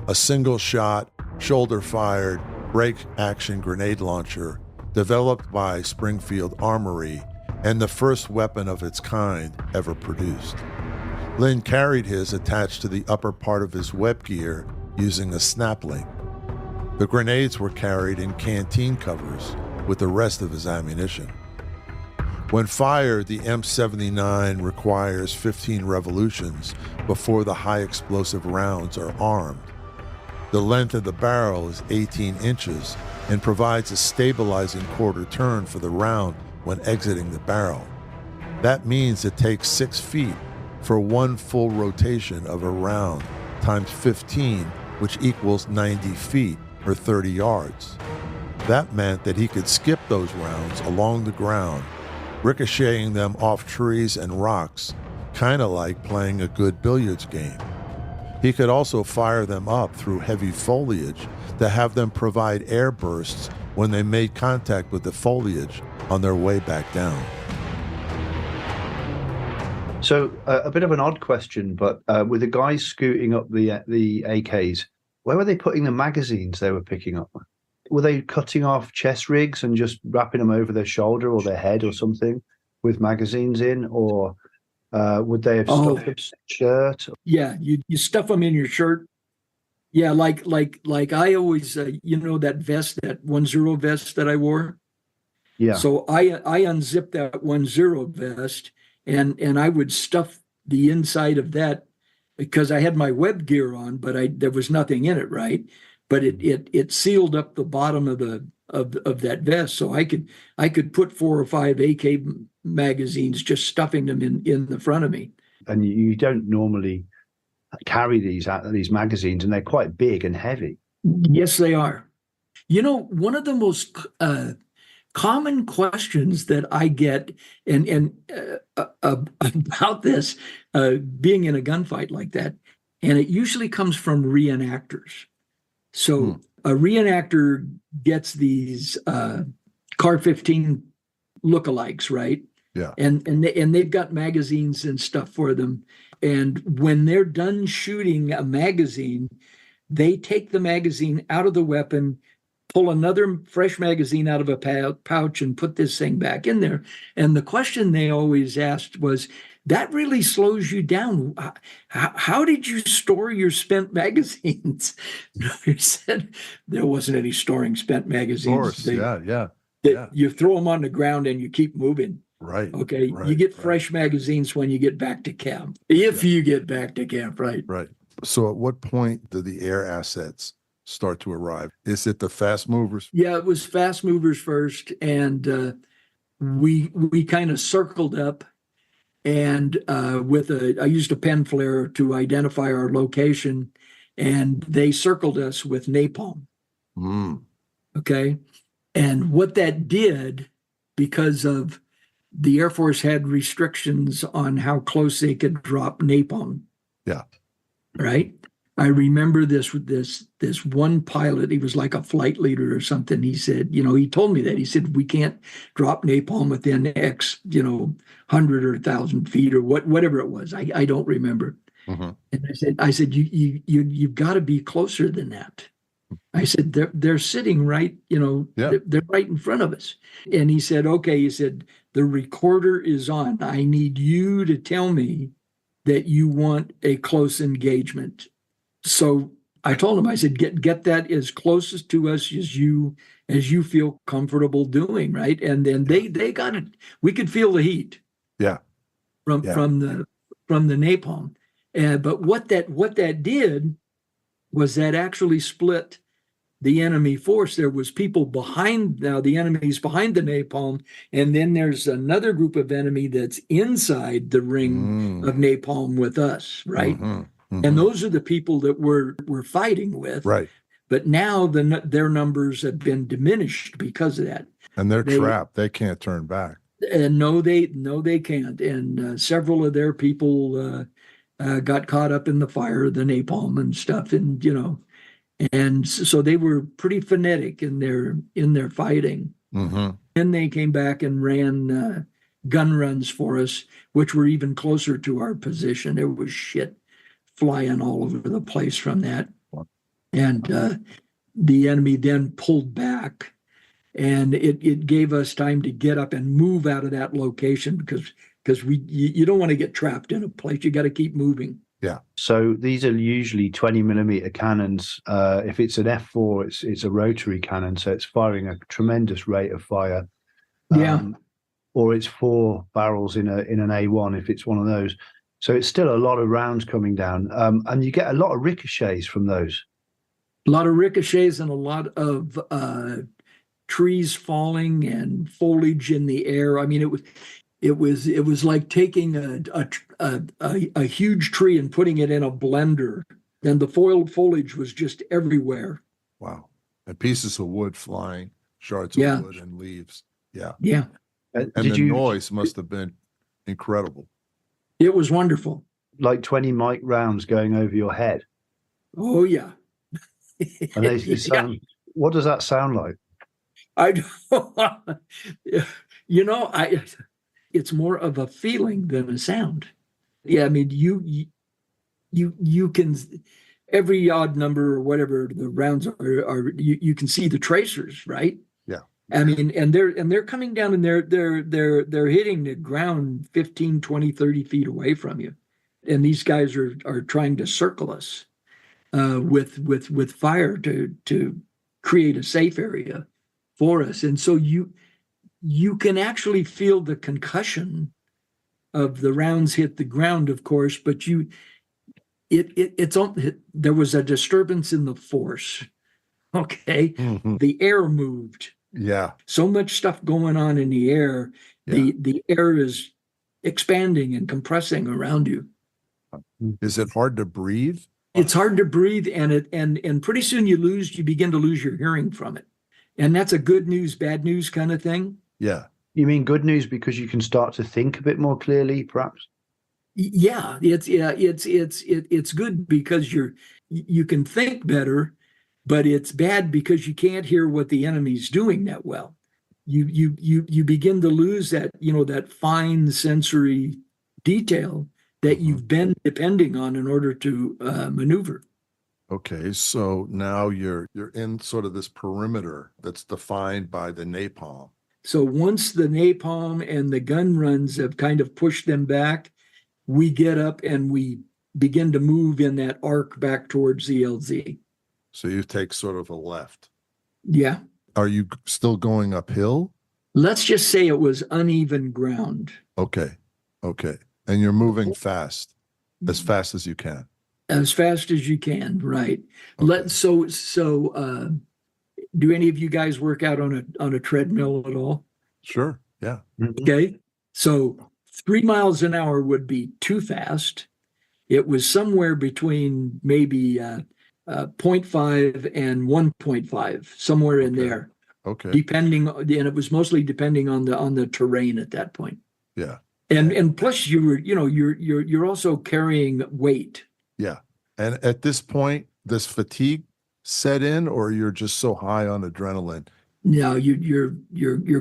a single-shot, shoulder-fired, break-action grenade launcher developed by Springfield Armory and the first weapon of its kind ever produced. Lynn carried his attached to the upper part of his web gear using a snap link. The grenades were carried in canteen covers with the rest of his ammunition. When fired, the M79 requires 15 revolutions before the high explosive rounds are armed. The length of the barrel is 18 inches and provides a stabilizing quarter turn for the round when exiting the barrel. That means it takes 6 feet for one full rotation of a round times 15, which equals 90 feet or 30 yards. That meant that he could skip those rounds along the ground, ricocheting them off trees and rocks, kind of like playing a good billiards game. He could also fire them up through heavy foliage to have them provide air bursts when they made contact with the foliage on their way back down. So a bit of an odd question, but with the guys scooting up the AKs, where were they putting the magazines they were picking up? Were they cutting off chest rigs and just wrapping them over their shoulder or their head or something with magazines in, or would they have stuffed them in shirt? Yeah, you stuff them in your shirt. Yeah, like I always, that vest, that 1-0 vest that I wore. Yeah. So I unzipped that 1-0 vest, and I would stuff the inside of that because I had my web gear on, but there was nothing in it, right? But it sealed up the bottom of that vest, so I could put 4 or 5 AK magazines, just stuffing them in the front of me. And you don't normally carry these magazines, and they're quite big and heavy. Yes, they are. One of the most common questions that I get and about this being in a gunfight like that, and it usually comes from reenactors. So a reenactor gets these Car 15 lookalikes, right? Yeah. And they've got magazines and stuff for them. And when they're done shooting a magazine, they take the magazine out of the weapon, pull another fresh magazine out of a pouch and put this thing back in there. And the question they always asked was, that really slows you down. How did you store your spent magazines? He said there wasn't any storing spent magazines. Of course, yeah. You throw them on the ground and you keep moving. Right. Okay. Right, you get fresh magazines when you get back to camp. If you get back to camp, right? Right. So at what point do the air assets start to arrive? Is it the fast movers? Yeah, it was fast movers first, and we kind of circled up, and I used a pen flare to identify our location, and they circled us with napalm. Okay, and what that did, because of the Air Force had restrictions on how close they could drop napalm. Yeah. Right. I remember this one pilot. He was like a flight leader or something. He said, he told me that. He said, we can't drop napalm within X, 100 or 1,000 feet or whatever it was. I don't remember. And I said, you've got to be closer than that. I said, they're sitting right, they're right in front of us. And he said, okay, he said, the recorder is on. I need you to tell me that you want a close engagement. So I told him, I said, get that as closest to us as you feel comfortable doing, right? And then they got it. We could feel the heat. Yeah. From the napalm. But what that did was that actually split the enemy force. There was people behind, now the enemy's behind the napalm, and then there's another group of enemy that's inside the ring of napalm with us, right? And those are the people that we're fighting with. Right. But now their numbers have been diminished because of that. And they're trapped. They can't turn back. And no, they can't. And several of their people got caught up in the fire, the napalm and stuff, and and so they were pretty frenetic in their fighting. Then they came back and ran gun runs for us, which were even closer to our position. There was shit flying all over the place from that. And the enemy then pulled back, and it gave us time to get up and move out of that location because you don't want to get trapped in a place. You got to keep moving. Yeah. So these are usually 20 millimeter cannons. If it's an F4, it's a rotary cannon, so it's firing a tremendous rate of fire. Or it's 4 barrels in an A1 if it's one of those. So it's still a lot of rounds coming down, and you get a lot of ricochets from those. A lot of ricochets and a lot of trees falling and foliage in the air. I mean, it was like taking a huge tree and putting it in a blender, and the foliage was just everywhere. Wow. And pieces of wood flying, shards of wood and leaves. Yeah. Yeah. And the noise must have been incredible. It was wonderful. Like 20 mic rounds going over your head. Oh, yeah. And they sound, what does that sound like? It's more of a feeling than a sound. Yeah, I mean, you can, every odd number or whatever the rounds are you can see the tracers, right? Yeah. I mean, and they're coming down and they're hitting the ground 15, 20, 30 feet away from you. And these guys are trying to circle us with fire to create a safe area for us. And so you can actually feel the concussion of the rounds hit the ground, of course, but there was a disturbance in the force. Okay. The air moved. Yeah. So much stuff going on in the air. Yeah. The air is expanding and compressing around you. Is it hard to breathe? It's hard to breathe, and pretty soon you begin to lose your hearing from it. And that's a good news, bad news kind of thing. Yeah. You mean good news because you can start to think a bit more clearly, perhaps? Yeah, it's good because you can think better, but it's bad because you can't hear what the enemy's doing that well. You begin to lose that, that fine sensory detail that you've been depending on in order to maneuver. Okay, so now you're in sort of this perimeter that's defined by the napalm. So once the napalm and the gun runs have kind of pushed them back, we get up and we begin to move in that arc back towards the LZ. So you take sort of a left. Yeah. Are you still going uphill? Let's just say it was uneven ground. Okay. And you're moving fast, as fast as you can. As fast as you can, right? Okay. Do any of you guys work out on a treadmill at all? Sure. Yeah. Okay, so 3 miles an hour would be too fast. It was somewhere between maybe 0.5 and 1.5, somewhere in Okay. there, Okay. and it was mostly depending on the terrain at that point. Yeah. And plus you're also carrying weight. Yeah. And at this point, does fatigue set in, or you're just so high on adrenaline? No, you're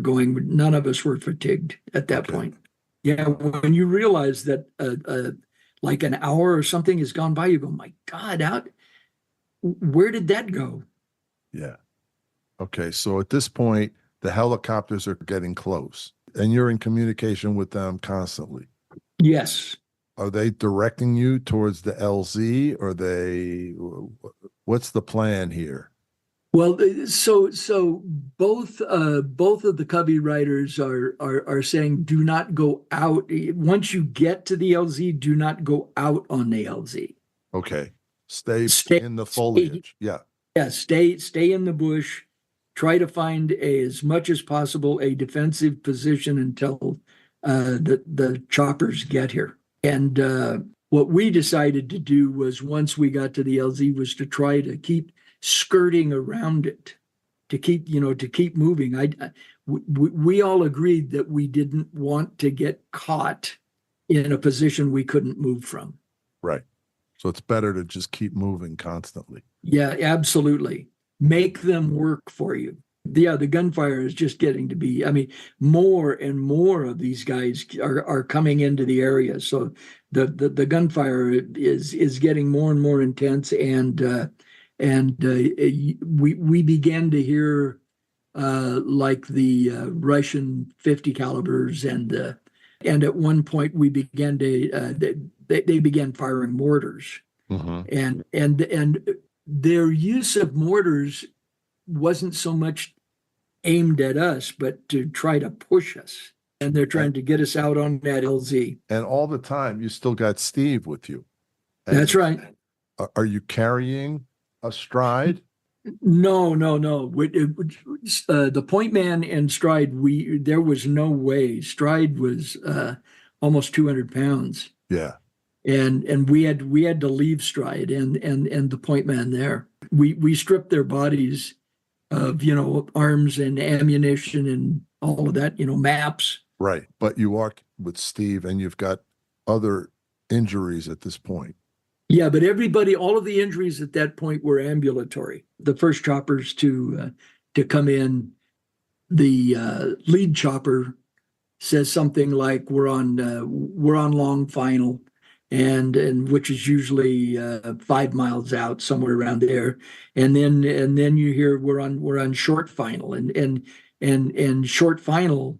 going. None of us were fatigued at that Okay. point. Yeah, when you realize that like an hour or something has gone by, you go, "My God, where did that go?" Yeah. Okay. So at this point, the helicopters are getting close, and you're in communication with them constantly. Yes. Are they directing you towards the LZ, or what's the plan here? Well, so both of the Cubby riders are saying, do not go out. Once you get to the LZ, do not go out on the LZ. Okay. Stay Stay in the foliage. Yeah. Yeah, stay in the bush. Try to find as much as possible a defensive position until the choppers get here. And what we decided to do was, once we got to the LZ, was to try to keep skirting around it, to keep moving. We all agreed that we didn't want to get caught in a position we couldn't move from. Right. So it's better to just keep moving constantly. Yeah, absolutely. Make them work for you. Yeah, the gunfire is just getting to be, I mean, more and more of these guys are coming into the area. So the gunfire is getting more and more intense, and we began to hear like the Russian 50 calibers, and at one point we began to they began firing mortars. Mm-hmm. And their use of mortars wasn't so much aimed at us, but to try to push us. And they're trying to get us out on that LZ. And all the time, you still got Steve with you. And That's right. Are you carrying a stride? No. The point man and stride, there was no way. Stride was almost 200 pounds. Yeah. And we had to leave stride and the point man there. We stripped their bodies of arms and ammunition and all of that, maps. Right. But you are with Steve, and you've got other injuries at this point. Yeah, but all of the injuries at that point were ambulatory. The first choppers to come in, the lead chopper says something like, we're on long final, and which is usually 5 miles out, somewhere around there. And then you hear we're on short final, and short final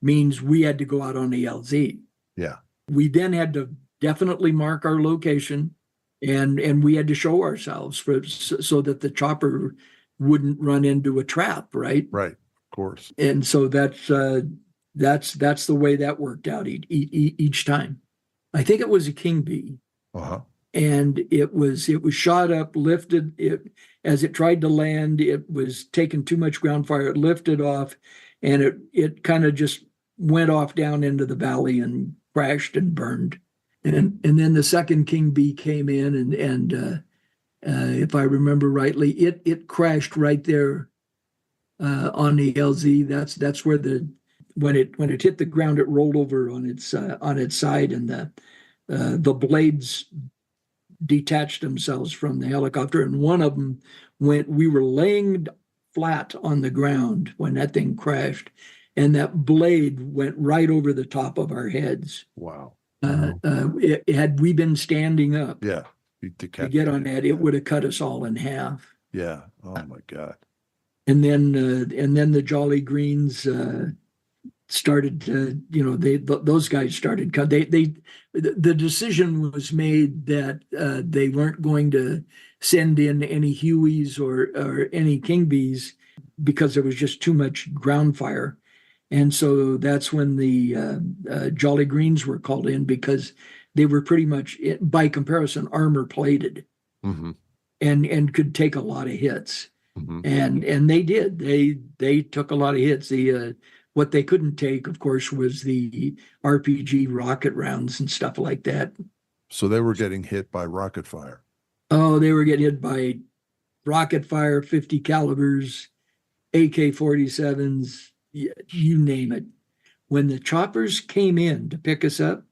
means we had to go out on the LZ. Yeah. We then had to definitely mark our location, and we had to show ourselves so that the chopper wouldn't run into a trap, right? Right. Of course. And so that's the way that worked out each time. I think it was a Kingbee. Uh-huh. And it was shot up, lifted. As it tried to land, it was taking too much ground fire. It lifted off, and it kind of just went off down into the valley and crashed and burned. And then the second Kingbee came in, and if I remember rightly, it crashed right there on the LZ. That's where when it hit the ground, it rolled over on its side, and the blades detached themselves from the helicopter, and one of them we were laying flat on the ground when that thing crashed, and that blade went right over the top of our heads. Wow. Had we been standing up Yeah. to get on that, it would have cut us all in half. Yeah. Oh my God. And then the Jolly Greens started to, those guys started. The decision was made that they weren't going to send in any Hueys or any Kingbees because there was just too much ground fire. And so that's when the Jolly Greens were called in, because they were pretty much, by comparison, armor plated, Mm-hmm. and could take a lot of hits. Mm-hmm. And they did. They took a lot of hits. What they couldn't take, of course, was the RPG rocket rounds and stuff like that. So they were getting hit by rocket fire. Oh, they were getting hit by rocket fire, 50 calibers, AK-47s, you name it. When the choppers came in to pick us up,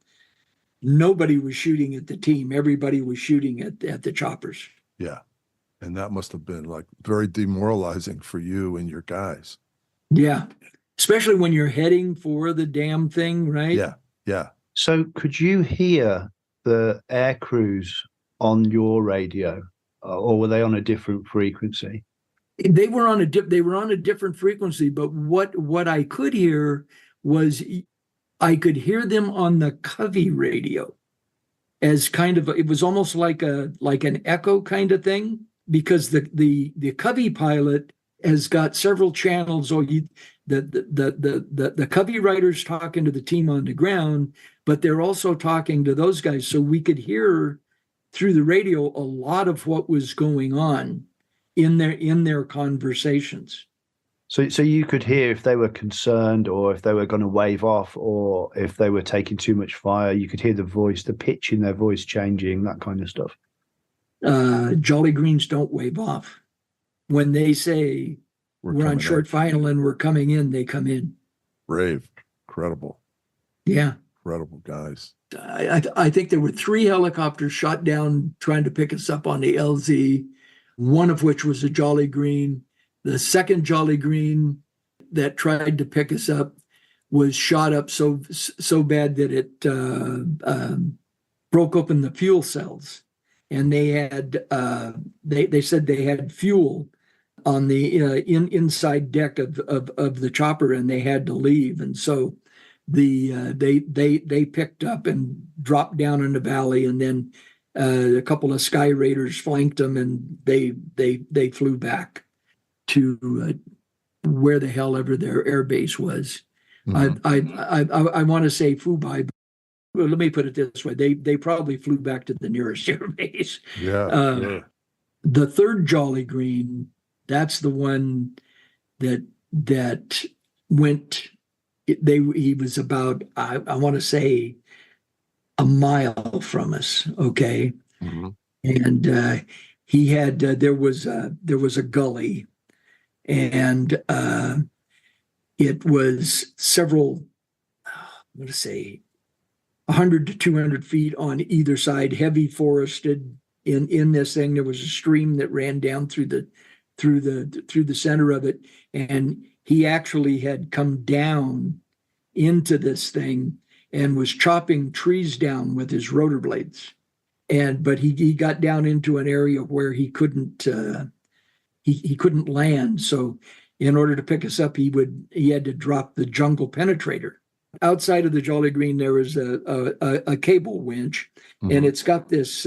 nobody was shooting at the team. Everybody was shooting at the choppers. Yeah. And that must have been like very demoralizing for you and your guys. Yeah. Especially when you're heading for the damn thing, right? Yeah. Yeah. So could you hear the air crews on your radio, or were they on a different frequency? They were on a different frequency, but what I could hear was I could hear them on the covey radio as kind of, it was almost like an echo kind of thing, because the covey pilot has got several channels. The covey riders talking to the team on the ground, but they're also talking to those guys, so we could hear through the radio a lot of what was going on in their conversations. So you could hear if they were concerned, or if they were going to wave off, or if they were taking too much fire. You could hear the voice, the pitch in their voice changing, that kind of stuff. Jolly Greens don't wave off. When they say we're on short final and we're coming in, they come in. Brave. Incredible. Yeah. Incredible guys. I think there were 3 helicopters shot down trying to pick us up on the LZ, one of which was a Jolly Green. The second Jolly Green that tried to pick us up was shot up so bad that it broke open the fuel cells, and they had they said they had fuel on the inside deck of the chopper, and they had to leave, and so they picked up and dropped down in the valley, and then a couple of Sky Raiders flanked them, and they flew back to where the hell ever their air base was. Mm-hmm. I want to say Fubai, but let me put it this way: they probably flew back to the nearest air base. Yeah. Sure. The third Jolly Green, that's the one that went. He was about, I want to say, a mile from us. Okay. Mm-hmm. And he had there was a gully, and it was several, I'm going to say 100 to 200 feet on either side, heavy forested. In this thing, there was a stream that ran down through the center of it, and he actually had come down into this thing and was chopping trees down with his rotor blades. But he got down into an area where he couldn't land. So in order to pick us up, he had to drop the jungle penetrator. Outside of the Jolly Green, there was a cable winch, mm-hmm. and it's got this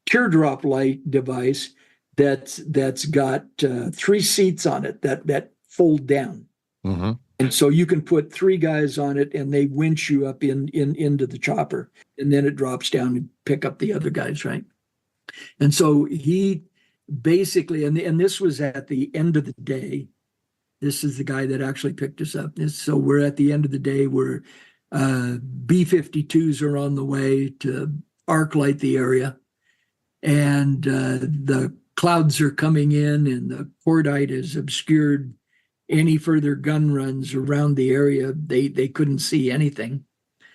teardrop light device that's got 3 seats on it that fold down. Mm-hmm. And so you can put 3 guys on it, and they winch you up into the chopper, and then it drops down and pick up the other guys, right? And so he basically, and this was at the end of the day. This is the guy that actually picked us up. So we're at the end of the day where B-52s are on the way to arc light the area, and the clouds are coming in, and the cordite has obscured any further gun runs around the area. They couldn't see anything.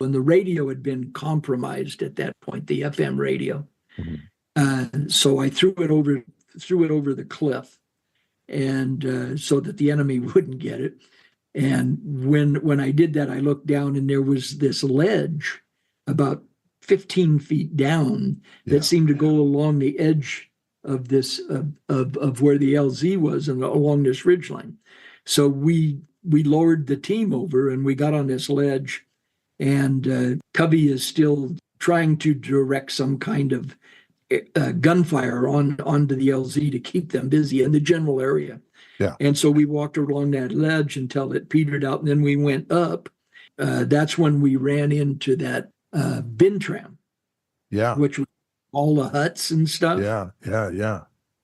And the radio had been compromised at that point, the FM radio. Mm-hmm. So I threw it over the cliff, and so that the enemy wouldn't get it. And when I did that, I looked down, and there was this ledge about 15 feet down that seemed to go along the edge of this of where the LZ was, and along this ridgeline. So we lowered the team over, and we got on this ledge, and Covey is still trying to direct some kind of gunfire onto the LZ to keep them busy in the general area. Yeah. And so we walked along that ledge until it petered out, and then we went up. That's when we ran into that bin tram. Yeah. which was all the huts and stuff. Yeah. Yeah. Yeah.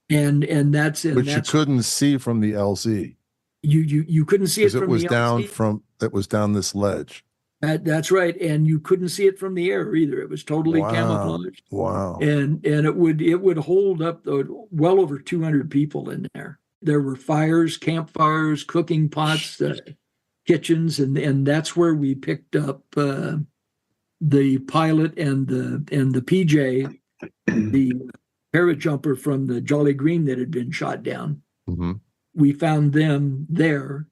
And that's Which you couldn't see from the LZ. You couldn't see it Because from the LZ. it was down this ledge. That's right, and you couldn't see it from the air either. It was totally camouflaged. Wow. And it would hold up well over 200 people in there. There were fires, campfires, cooking pots, kitchens, and that's where we picked up the pilot and the PJ, the parajumper from the Jolly Green that had been shot down. Mm-hmm. We found them there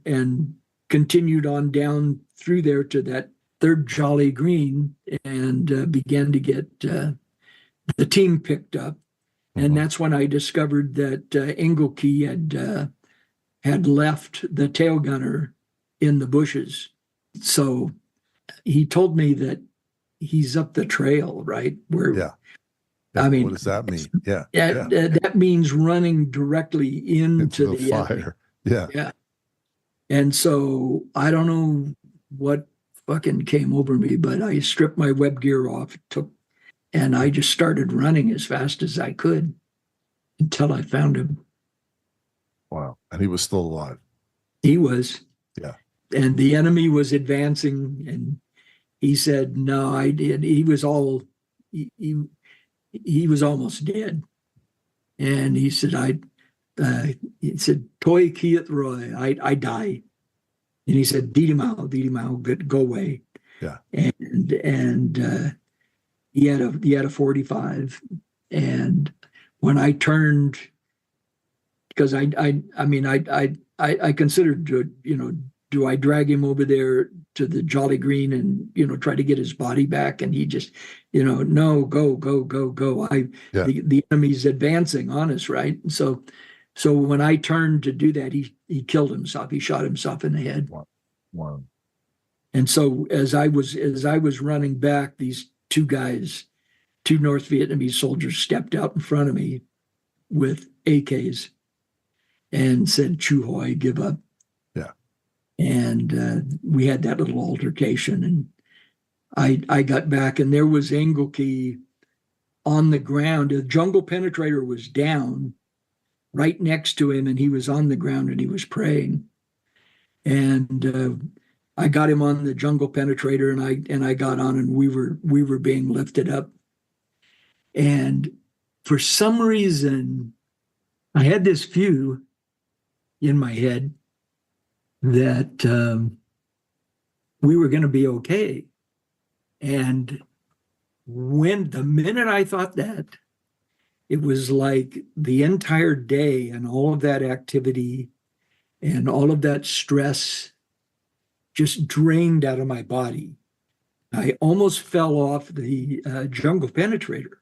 and continued on down through there to that third Jolly Green and began to get the team picked up. And that's when I discovered that Engelke had left the tail gunner in the bushes. So he told me that he's up the trail, right? Yeah. I mean, what does that mean? Yeah. That means running directly into the fire. enemy. Yeah. Yeah. And so I don't know what fucking came over me, but I stripped my web gear off, and I just started running as fast as I could until I found him. Wow. And he was still alive. He was. Yeah. And the enemy was advancing, and he said, no, I did. He was almost dead. And he said, Toi Kiat Roy, I die. And he said, Didimau, go away. Yeah. And he had a 45. And when I turned, because I considered, do I drag him over there to the Jolly Green and, try to get his body back? And he just, no, go. The enemy's advancing on us, right? So when I turned to do that, he killed himself. He shot himself in the head. Wow. And so as I was running back, these two North Vietnamese soldiers stepped out in front of me with AKs and said, Chu Hoi, give up. Yeah. And we had that little altercation, and I got back, and there was Engelke on the ground. The jungle penetrator was down right next to him, and he was on the ground and he was praying. And I got him on the jungle penetrator, and I got on, and we were being lifted up. And for some reason, I had this view in my head that we were going to be okay. And the minute I thought that, it was like the entire day and all of that activity and all of that stress just drained out of my body. I almost fell off the jungle penetrator,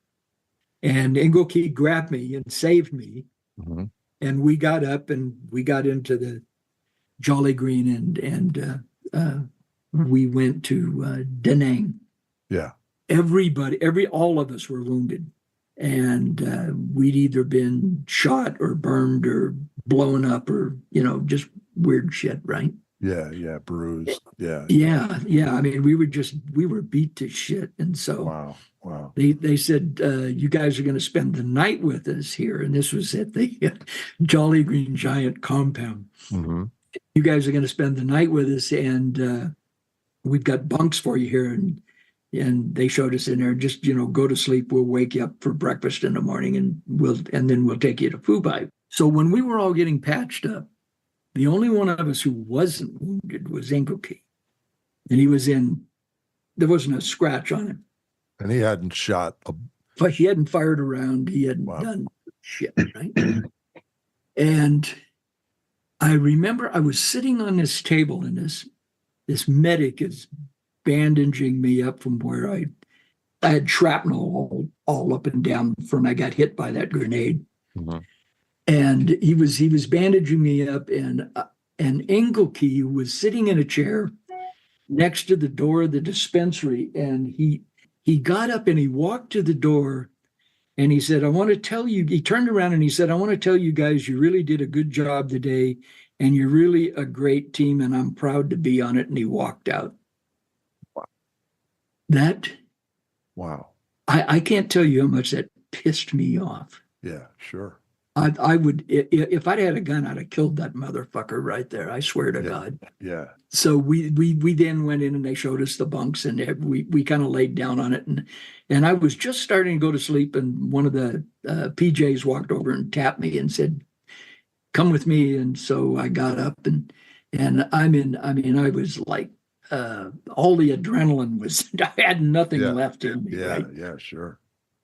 and Engelke grabbed me and saved me. Mm-hmm. And we got up and we got into the Jolly Green and we went to Da Nang. Yeah. All of us were wounded, and we'd either been shot or burned or blown up or, just weird shit, right? Yeah, bruised. Yeah. I mean, we were beat to shit. And so wow. They said, you guys are going to spend the night with us here. And this was at the Jolly Green Giant compound. Mm-hmm. You guys are going to spend the night with us, and we've got bunks for you here. And they showed us in there, just, go to sleep. We'll wake you up for breakfast in the morning, and then we'll take you to Phu Bai. So when we were all getting patched up, the only one of us who wasn't wounded was Engelke. And there wasn't a scratch on him. And he hadn't But he hadn't fired around. He hadn't done shit, right? And I remember I was sitting on this table, and this medic is bandaging me up from where I had shrapnel all up and down from I got hit by that grenade. Mm-hmm. And he was bandaging me up, and Engelke was sitting in a chair next to the door of the dispensary, and he got up and he walked to the door, and he said, I want to tell you, he turned around and he said, I want to tell you guys, you really did a good job today, and you're really a great team, and I'm proud to be on it. And he walked out. Wow. That wow. I can't tell you how much that pissed me off. Yeah, sure. I would, if I'd had a gun, I'd have killed that motherfucker right there. I swear to Yeah. God. Yeah. So we then went in and they showed us the bunks, and we kind of laid down on it, and I was just starting to go to sleep, and one of the PJs walked over and tapped me and said, "Come with me." And so I got up, and I was like, all the adrenaline was, I had nothing Yeah. left in me, Yeah. right? Yeah, sure.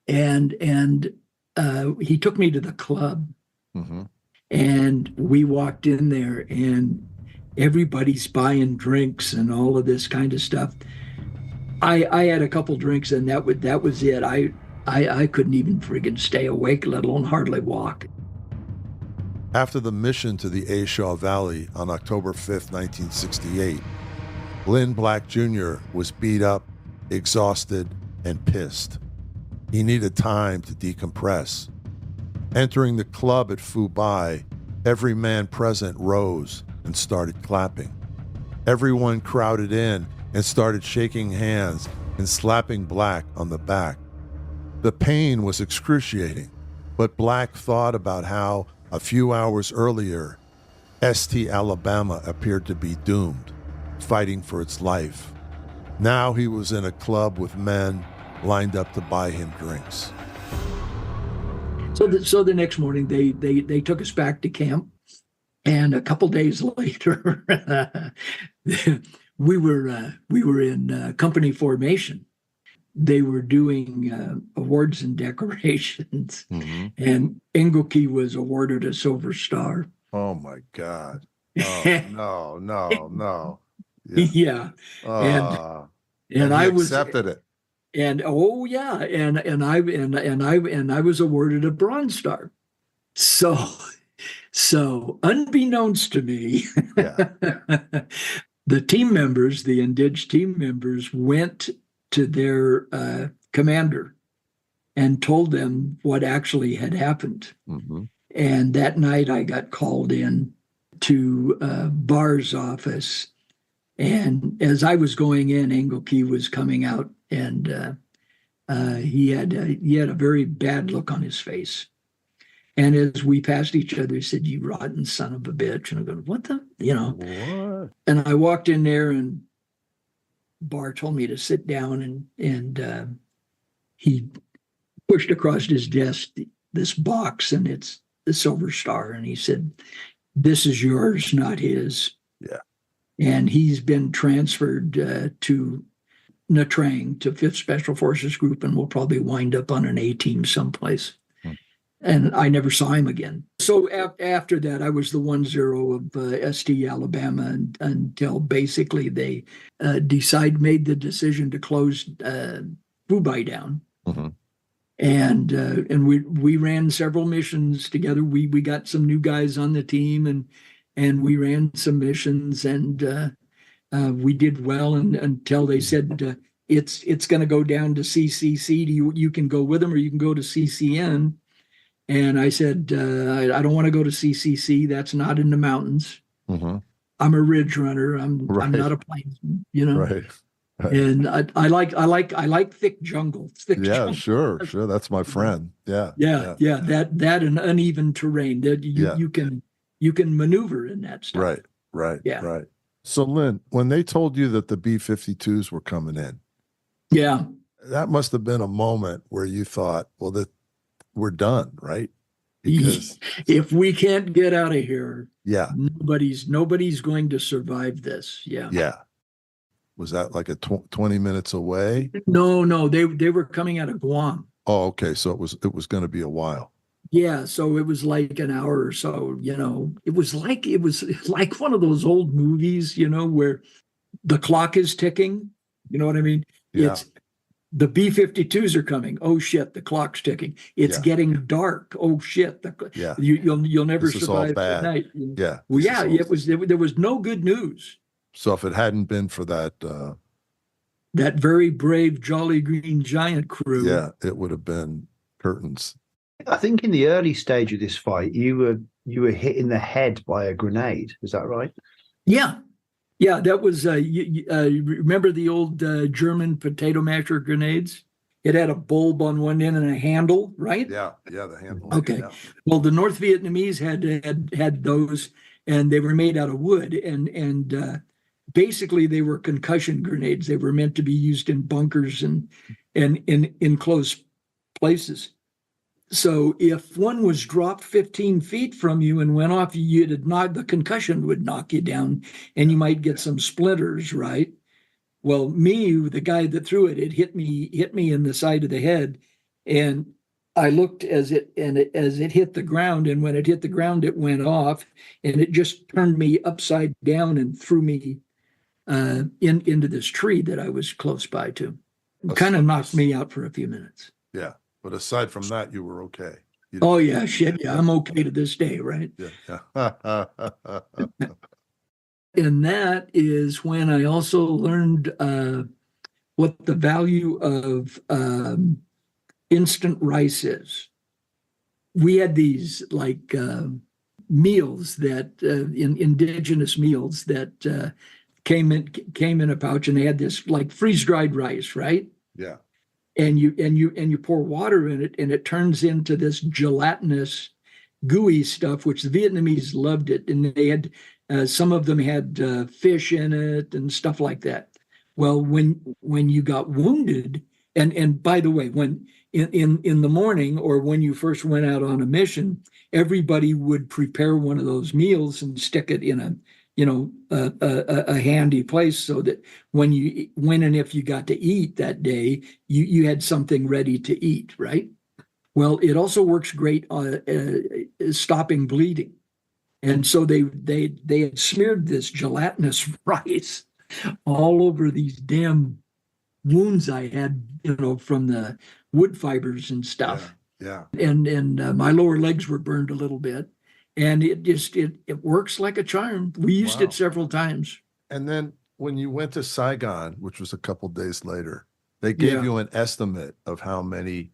And he took me to the club, Mm-hmm. and we walked in there, and everybody's buying drinks and all of this kind of stuff. I had a couple drinks, and that was it. I couldn't even friggin' stay awake, let alone hardly walk. After the mission to the A Shau Valley on October 5th, 1968, Lynne Black Jr. was beat up, exhausted, and pissed. He needed time to decompress. Entering the club at Phu Bai, every man present rose and started clapping. Everyone crowded in and started shaking hands and slapping Black on the back. The pain was excruciating, but Black thought about how, a few hours earlier, St. Alabama appeared to be doomed, fighting for its life. Now he was in a club with men lined up to buy him drinks. So the next morning they took us back to camp, and a couple days later we were in company formation. They were doing awards and decorations, Mm-hmm. and Engelke was awarded a Silver Star. Oh my God. Oh, no. Yeah. Uh, And he I was accepted it. And oh yeah, and I was awarded a Bronze Star. So unbeknownst to me, Yeah. the team members, the Indige team members, went to their commander and told them what actually had happened. Mm-hmm. And that night I got called in to Barr's office. And as I was going in, Engelke was coming out, and he had a very bad look on his face. And as we passed each other, he said, "You rotten son of a bitch." And I go, "What the?" What? And I walked in there, and Barr told me to sit down, and he pushed across his desk this box, and it's the Silver Star. And he said, "This is yours, not his." Yeah. And he's been transferred to Nha Trang, to 5th Special Forces Group, and will probably wind up on an A-team someplace. And I never saw him again. So after that, I was the 1-0 of St. Alabama until basically they made the decision to close Phu Bai down. Mm-hmm. And we ran several missions together. We got some new guys on the team, and we ran some missions, and we did well until they said it's going to go down to CCC. You can go with them, or you can go to CCN. And I said, I don't want to go to CCC. That's not in the mountains. Mm-hmm. I'm a ridge runner. I'm not a plainsman, Right. And I like thick jungle. Yeah, sure. That's my friend. Yeah. That and uneven terrain that you can maneuver in that stuff. Right. So Lynn, when they told you that the B-52s were coming in, yeah, that must have been a moment where you thought, well, that we're done, right? Because if we can't get out of here, nobody's going to survive this. Yeah. Was that like 20 minutes away? No, they were coming out of Guam. Oh, okay. So it was going to be a while. Yeah, so it was like an hour or so. It was like one of those old movies, where the clock is ticking. You know what I mean? Yeah. It's the B-52s are coming. Oh shit, the clock's ticking. It's getting dark. Oh shit, you'll never survive at night. Yeah. Well, there was no good news. So if it hadn't been for that very brave Jolly Green Giant crew, it would have been curtains. I think in the early stage of this fight, you were hit in the head by a grenade. Is that right? Yeah. That was. You remember the old German potato masher grenades? it had a bulb on one end and a handle, right? Yeah, the handle. Okay. Yeah. Well, the North Vietnamese had those, and they were made out of wood, and basically they were concussion grenades. They were meant to be used in bunkers and in enclosed places. So if one was dropped 15 feet from you and went off, the concussion would knock you down, and you might get some splinters, right? Well, the guy that threw it, it hit me in the side of the head, and I looked as it hit the ground, and when it hit the ground, it went off, and it just turned me upside down and threw me into this tree that I was close by to. Kind of knocked me out for a few minutes. Yeah, but aside from that, you were okay. Oh yeah, shit, yeah, I'm okay to this day, right? Yeah. And that is when I also learned what the value of instant rice is. We had these like meals that indigenous meals that came in a pouch, and they had this like freeze-dried rice, right? Yeah. And you pour water in it, and it turns into this gelatinous, gooey stuff, which the Vietnamese loved it, and they had some of them had fish in it and stuff like that. Well, when you got wounded, and by the way, when in the morning or when you first went out on a mission, everybody would prepare one of those meals and stick it in a handy place so that when and if you got to eat that day, you had something ready to eat, right? Well, it also works great on stopping bleeding. And so they had smeared this gelatinous rice all over these damn wounds I had, from the wood fibers and stuff. Yeah. And my lower legs were burned a little bit, and it works like a charm. We used it several times. And then when you went to Saigon, which was a couple days later, they gave you an estimate of how many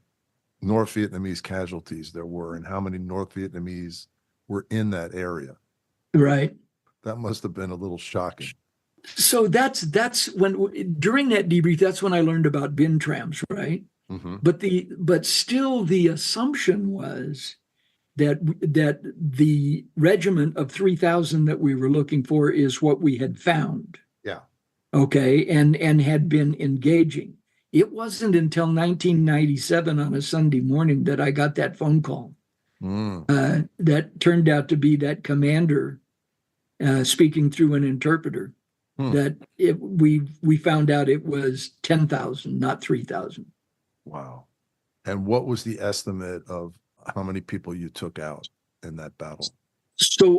North Vietnamese casualties there were and how many North Vietnamese were in that area. Right. That must have been a little shocking. So that's when, during that debrief, that's when I learned about bin trams, right? Mm-hmm. But still the assumption was that the regiment of 3,000 that we were looking for is what we had found. Yeah. Okay. And had been engaging. It wasn't until 1997 on a Sunday morning that I got that phone call. That turned out to be that commander speaking through an interpreter. That we found out it was 10,000, not 3,000. Wow. And what was the estimate of how many people you took out in that battle? So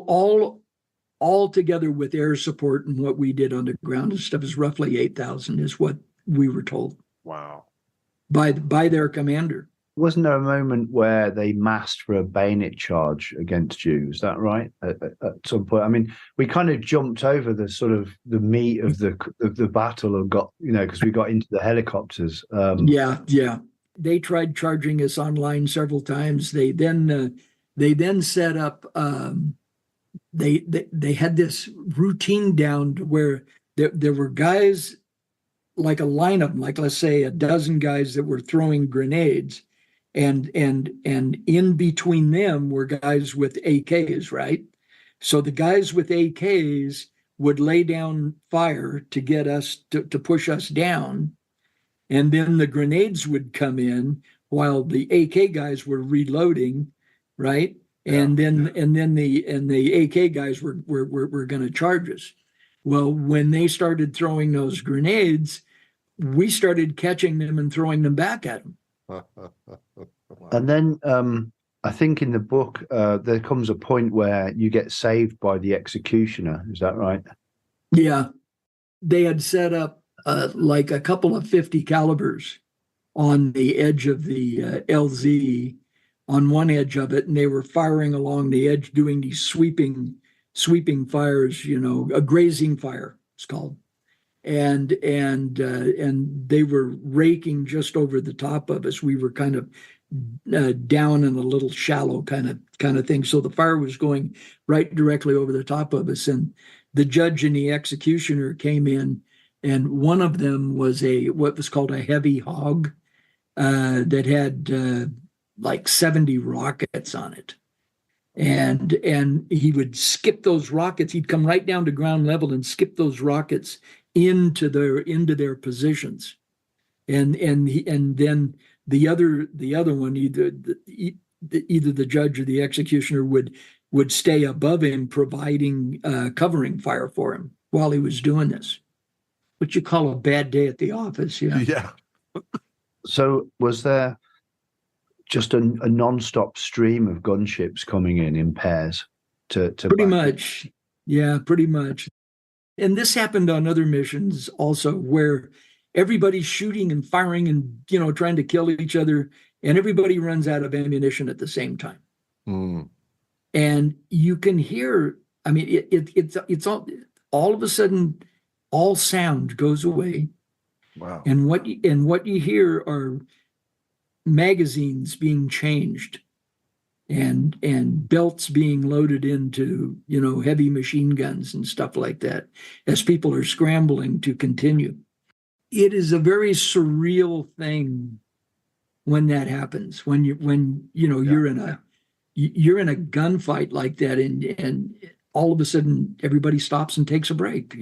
all together with air support and what we did on the ground and stuff is roughly 8,000 is what we were told. Wow. By their commander. Wasn't there a moment where they massed for a bayonet charge against you? Is that right? At some point, I mean, we kind of jumped over the sort of the meat of the battle and got, because we got into the helicopters. Yeah. They tried charging us online several times. They then set up. They had this routine down to where there were guys, like a line of them, like let's say a dozen guys that were throwing grenades. And in between them were guys with AKs, right? So the guys with AKs would lay down fire to get us to push us down. And then the grenades would come in while the AK guys were reloading, right? And then the AK guys were going to charge us. Well, when they started throwing those grenades, we started catching them and throwing them back at them. And then I think in the book there comes a point where you get saved by the executioner. Is that right? Yeah, they had set up like a couple of 50 calibers on the edge of the LZ, on one edge of it, and they were firing along the edge, doing these sweeping fires. A grazing fire, it's called. And they were raking just over the top of us. We were kind of down in a little shallow kind of thing. So the fire was going right directly over the top of us. And the judge and the executioner came in, and one of them was what was called a heavy hog. that had like 70 rockets on it. And he would skip those rockets. He'd come right down to ground level and skip those rockets into their positions. And then the other one, either the judge or the executioner would stay above him, providing covering fire for him while he was doing this. What you call a bad day at the office, yeah. Yeah. So was there just a non-stop stream of gunships coming in pairs to Pretty much. Yeah, pretty much. And this happened on other missions also, where everybody's shooting and firing and, trying to kill each other, and everybody runs out of ammunition at the same time. Mm. And you can hear, I mean, it's all of a sudden, all sound goes away. Wow. And what you hear are magazines being changed and belts being loaded into, heavy machine guns and stuff like that, as people are scrambling to continue. It is a very surreal thing when that happens, when you're in a gunfight like that, and all of a sudden everybody stops and takes a break.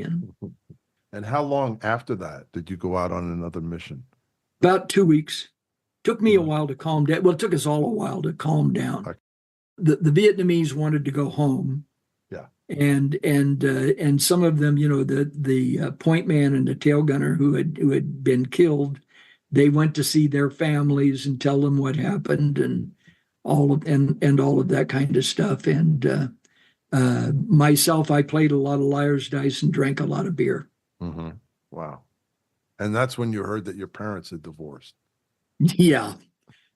And how long after that did you go out on another mission? About 2 weeks. Took me a while to calm down. Well, it took us all a while to calm down. Okay. The Vietnamese wanted to go home. Yeah. And some of them, the point man and the tail gunner who had been killed, they went to see their families and tell them what happened and all of that kind of stuff. And myself, I played a lot of liar's dice and drank a lot of beer. Mm-hmm. Wow. And that's when you heard that your parents had divorced. Yeah.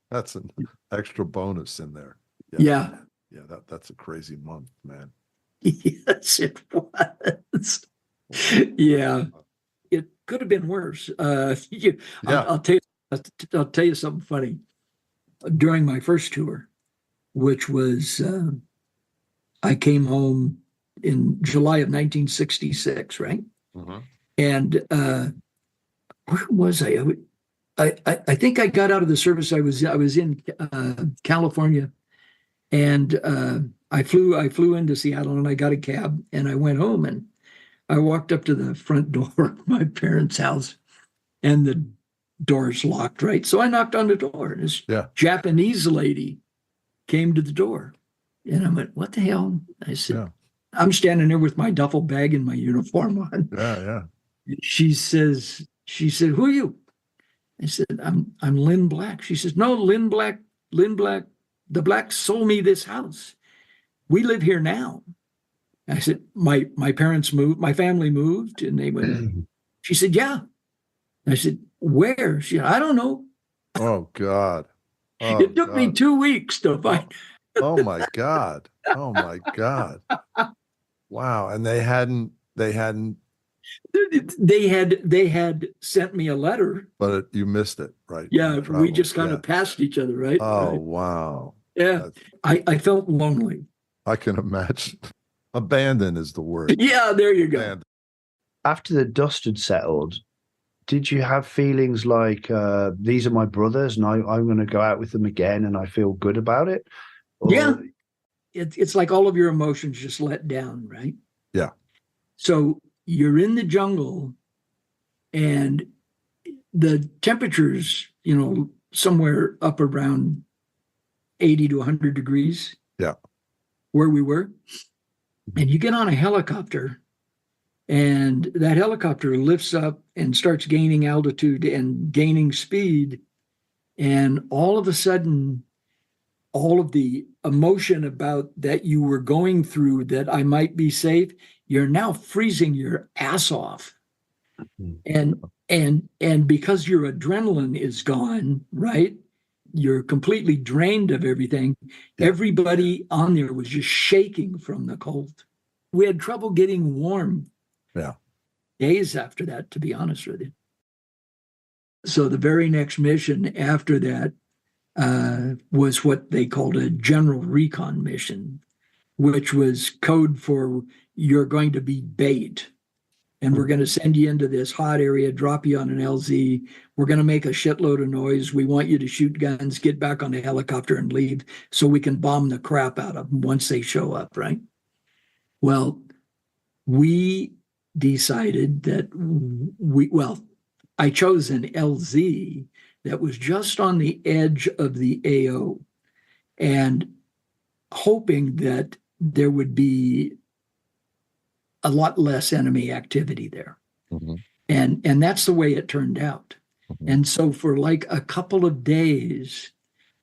That's an extra bonus in there. Yeah. Yeah, that's a crazy month, man. Yes, it was. Yeah. It could have been worse. Yeah. I'll tell you something funny. During my first tour, which was I came home in July of 1966, right? Mm-hmm. And where was I? I think I got out of the service. I was in California, and I flew into Seattle, and I got a cab, and I went home, and I walked up to the front door of my parents' house, and the door's locked, right? So I knocked on the door, and this Japanese lady came to the door, and I went, "What the hell?" I said, "I'm standing there with my duffel bag and my uniform on." Yeah. She said, "Who are you?" I said, I'm Lynne Black. She says, "No, Lynne Black. The Blacks sold me this house. We live here now." I said, my parents moved, my family moved, and they went. She said, "Yeah." I said, "Where?" She said, "I don't know." Oh God. It took me 2 weeks to find. Oh my God. Oh my God. Wow. And they hadn't They had sent me a letter, but you missed it, right? Yeah, we just kind of passed each other, right? Oh, right. wow. Yeah. I felt lonely. I can imagine. Abandoned is the word. Yeah, there you go. Abandoned. After the dust had settled, did you have feelings like these are my brothers and I'm going to go out with them again and I feel good about it? Or... Yeah. It's like all of your emotions just let down, right? Yeah. So you're in the jungle and the temperatures, somewhere up around 80 to 100 degrees. Yeah. Where we were. And you get on a helicopter and that helicopter lifts up and starts gaining altitude and gaining speed. And all of a sudden, all of the emotion about that you were going through, that I might be safe, you're now freezing your ass off. And because your adrenaline is gone, right? You're completely drained of everything. Yeah. Everybody on there was just shaking from the cold. We had trouble getting warm. Yeah. Days after that, to be honest with you. So the very next mission after that was what they called a general recon mission, which was code for you're going to be bait. and we're going to send you into this hot area, drop you on an LZ. We're going to make a shitload of noise. We want you to shoot guns, get back on the helicopter and leave so we can bomb the crap out of them once they show up, right? Well, we decided that I chose an LZ that was just on the edge of the AO and hoping that there would be a lot less enemy activity there. Mm-hmm. And that's the way it turned out. Mm-hmm. And so for like a couple of days,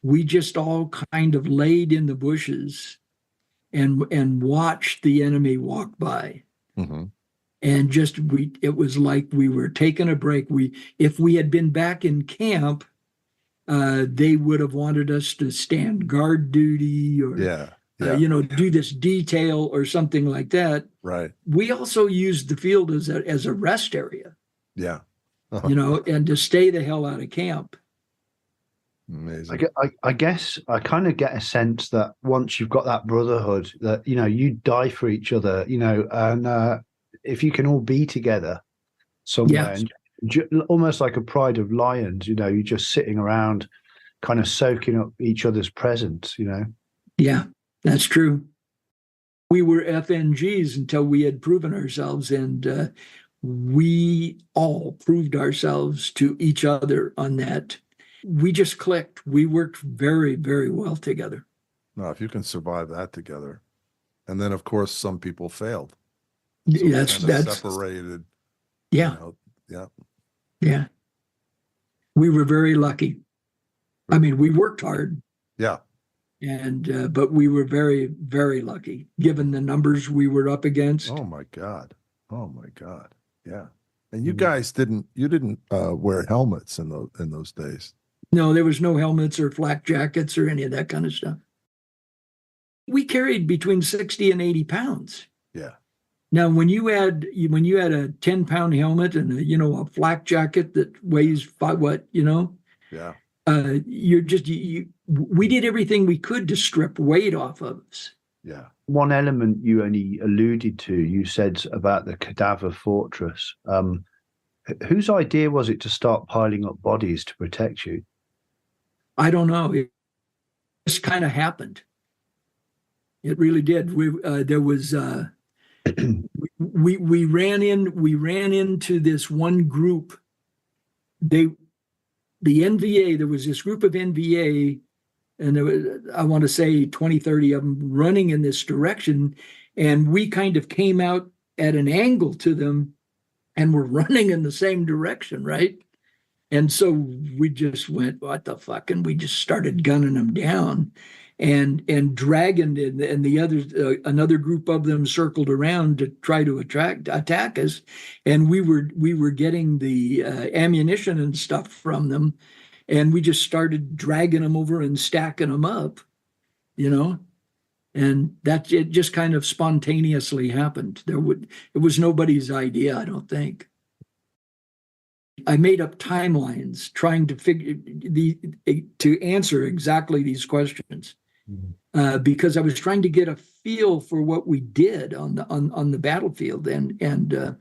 we just all kind of laid in the bushes and watched the enemy walk by. Mm-hmm. And it was like we were taking a break. If we had been back in camp, they would have wanted us to stand guard duty or do this detail or something like that. Right. We also used the field as a rest area. Yeah. Uh-huh. And to stay the hell out of camp. Amazing. I guess I kind of get a sense that once you've got that brotherhood, that you die for each other, and if you can all be together somewhere, and almost like a pride of lions, you're just sitting around, kind of soaking up each other's presence, Yeah, that's true. We were FNGs until we had proven ourselves, and we all proved ourselves to each other on that. We just clicked. We worked very, very well together. No, if you can survive that together. And then, of course, some people failed. So that's separated. Yeah. Yeah. Yeah. We were very lucky. I mean, we worked hard. Yeah. And but we were very, very lucky given the numbers we were up against. Oh my God. Yeah. And you guys didn't wear helmets in those days. No, there was no helmets or flak jackets or any of that kind of stuff. We carried between 60 and 80 pounds. Yeah. Now, when you had a 10-pound helmet and a flak jacket that weighs Yeah. We did everything we could to strip weight off of us. Yeah. One element you only alluded to, you said about the cadaver fortress. Whose idea was it to start piling up bodies to protect you? I don't know. It just kind of happened. It really did. We ran into this one group. The NVA, there was this group of NVA, and there was, I want to say 20, 30 of them running in this direction. And we kind of came out at an angle to them and were running in the same direction, right? And so we just went, what the fuck? And we just started gunning them down and dragging it. And the others, another group of them circled around to try to attack us. And we were getting the ammunition and stuff from them. And we just started dragging them over and stacking them up, and it just kind of spontaneously happened. It was nobody's idea, I don't think. I made up timelines trying to answer exactly these questions, because I was trying to get a feel for what we did on the battlefield, and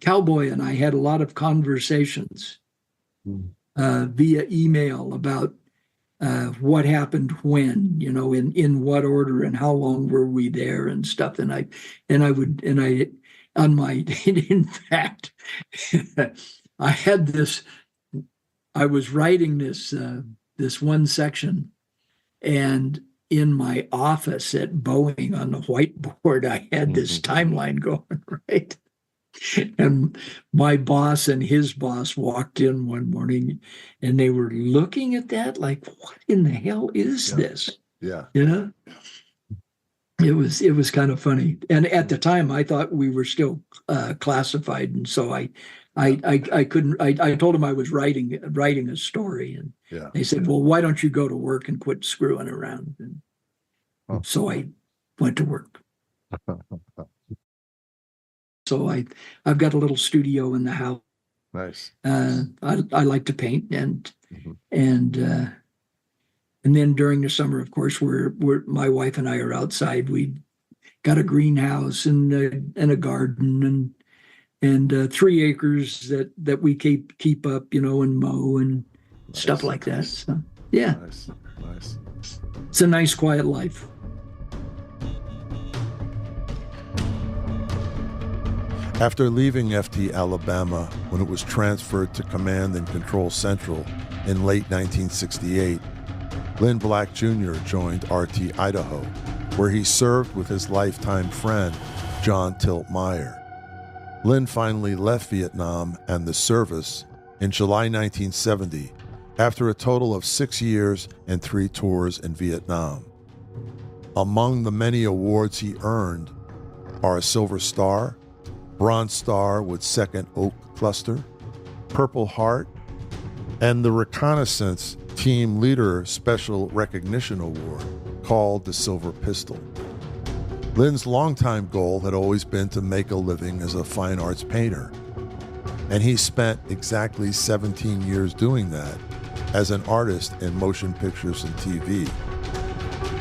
Cowboy and I had a lot of conversations via email about what happened when, in what order and how long were we there and stuff. In fact, I had this, I was writing this one section, and in my office at Boeing on the whiteboard, I had this timeline going, right? And my boss and his boss walked in one morning, and they were looking at that like, what in the hell is this? Yeah. It was kind of funny. And at the time I thought we were still classified. And so I couldn't, I told them I was writing a story, and they said, well, why don't you go to work and quit screwing around? And so I went to work. So I've got a little studio in the house. Nice. I like to paint, and then during the summer, of course, we're my wife and I are outside. We got a greenhouse and a garden, and 3 acres that we keep up, and mow and stuff like that. So, yeah, Nice. it's a nice, quiet life. After leaving FT Alabama when it was transferred to Command and Control Central in late 1968, Lynne Black Jr. joined RT Idaho, where he served with his lifetime friend, John Tilt Meyer. Lynne finally left Vietnam and the service in July 1970 after a total of 6 years and 3 tours in Vietnam. Among the many awards he earned are a Silver Star, Bronze Star with 2nd Oak Cluster, Purple Heart, and the Reconnaissance Team Leader Special Recognition Award, called the Silver Pistol. Lynne's longtime goal had always been to make a living as a fine arts painter, and he spent exactly 17 years doing that as an artist in motion pictures and TV.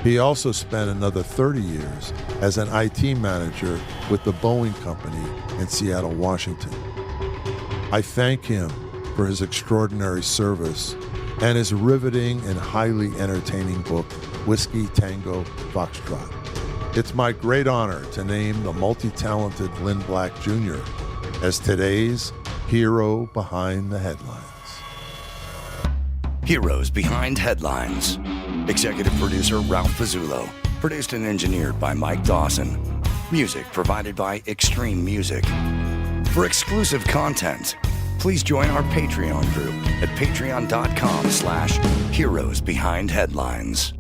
He also spent another 30 years as an IT manager with the Boeing Company in Seattle, Washington. I thank him for his extraordinary service and his riveting and highly entertaining book, Whiskey Tango Foxtrot. It's my great honor to name the multi-talented Lynne Black Jr. as today's hero behind the headlines. Heroes Behind Headlines. Executive producer Ralph Pizzulo. Produced and engineered by Mike Dawson. Music provided by Extreme Music. For exclusive content, please join our Patreon group at patreon.com/heroesbehindheadlines.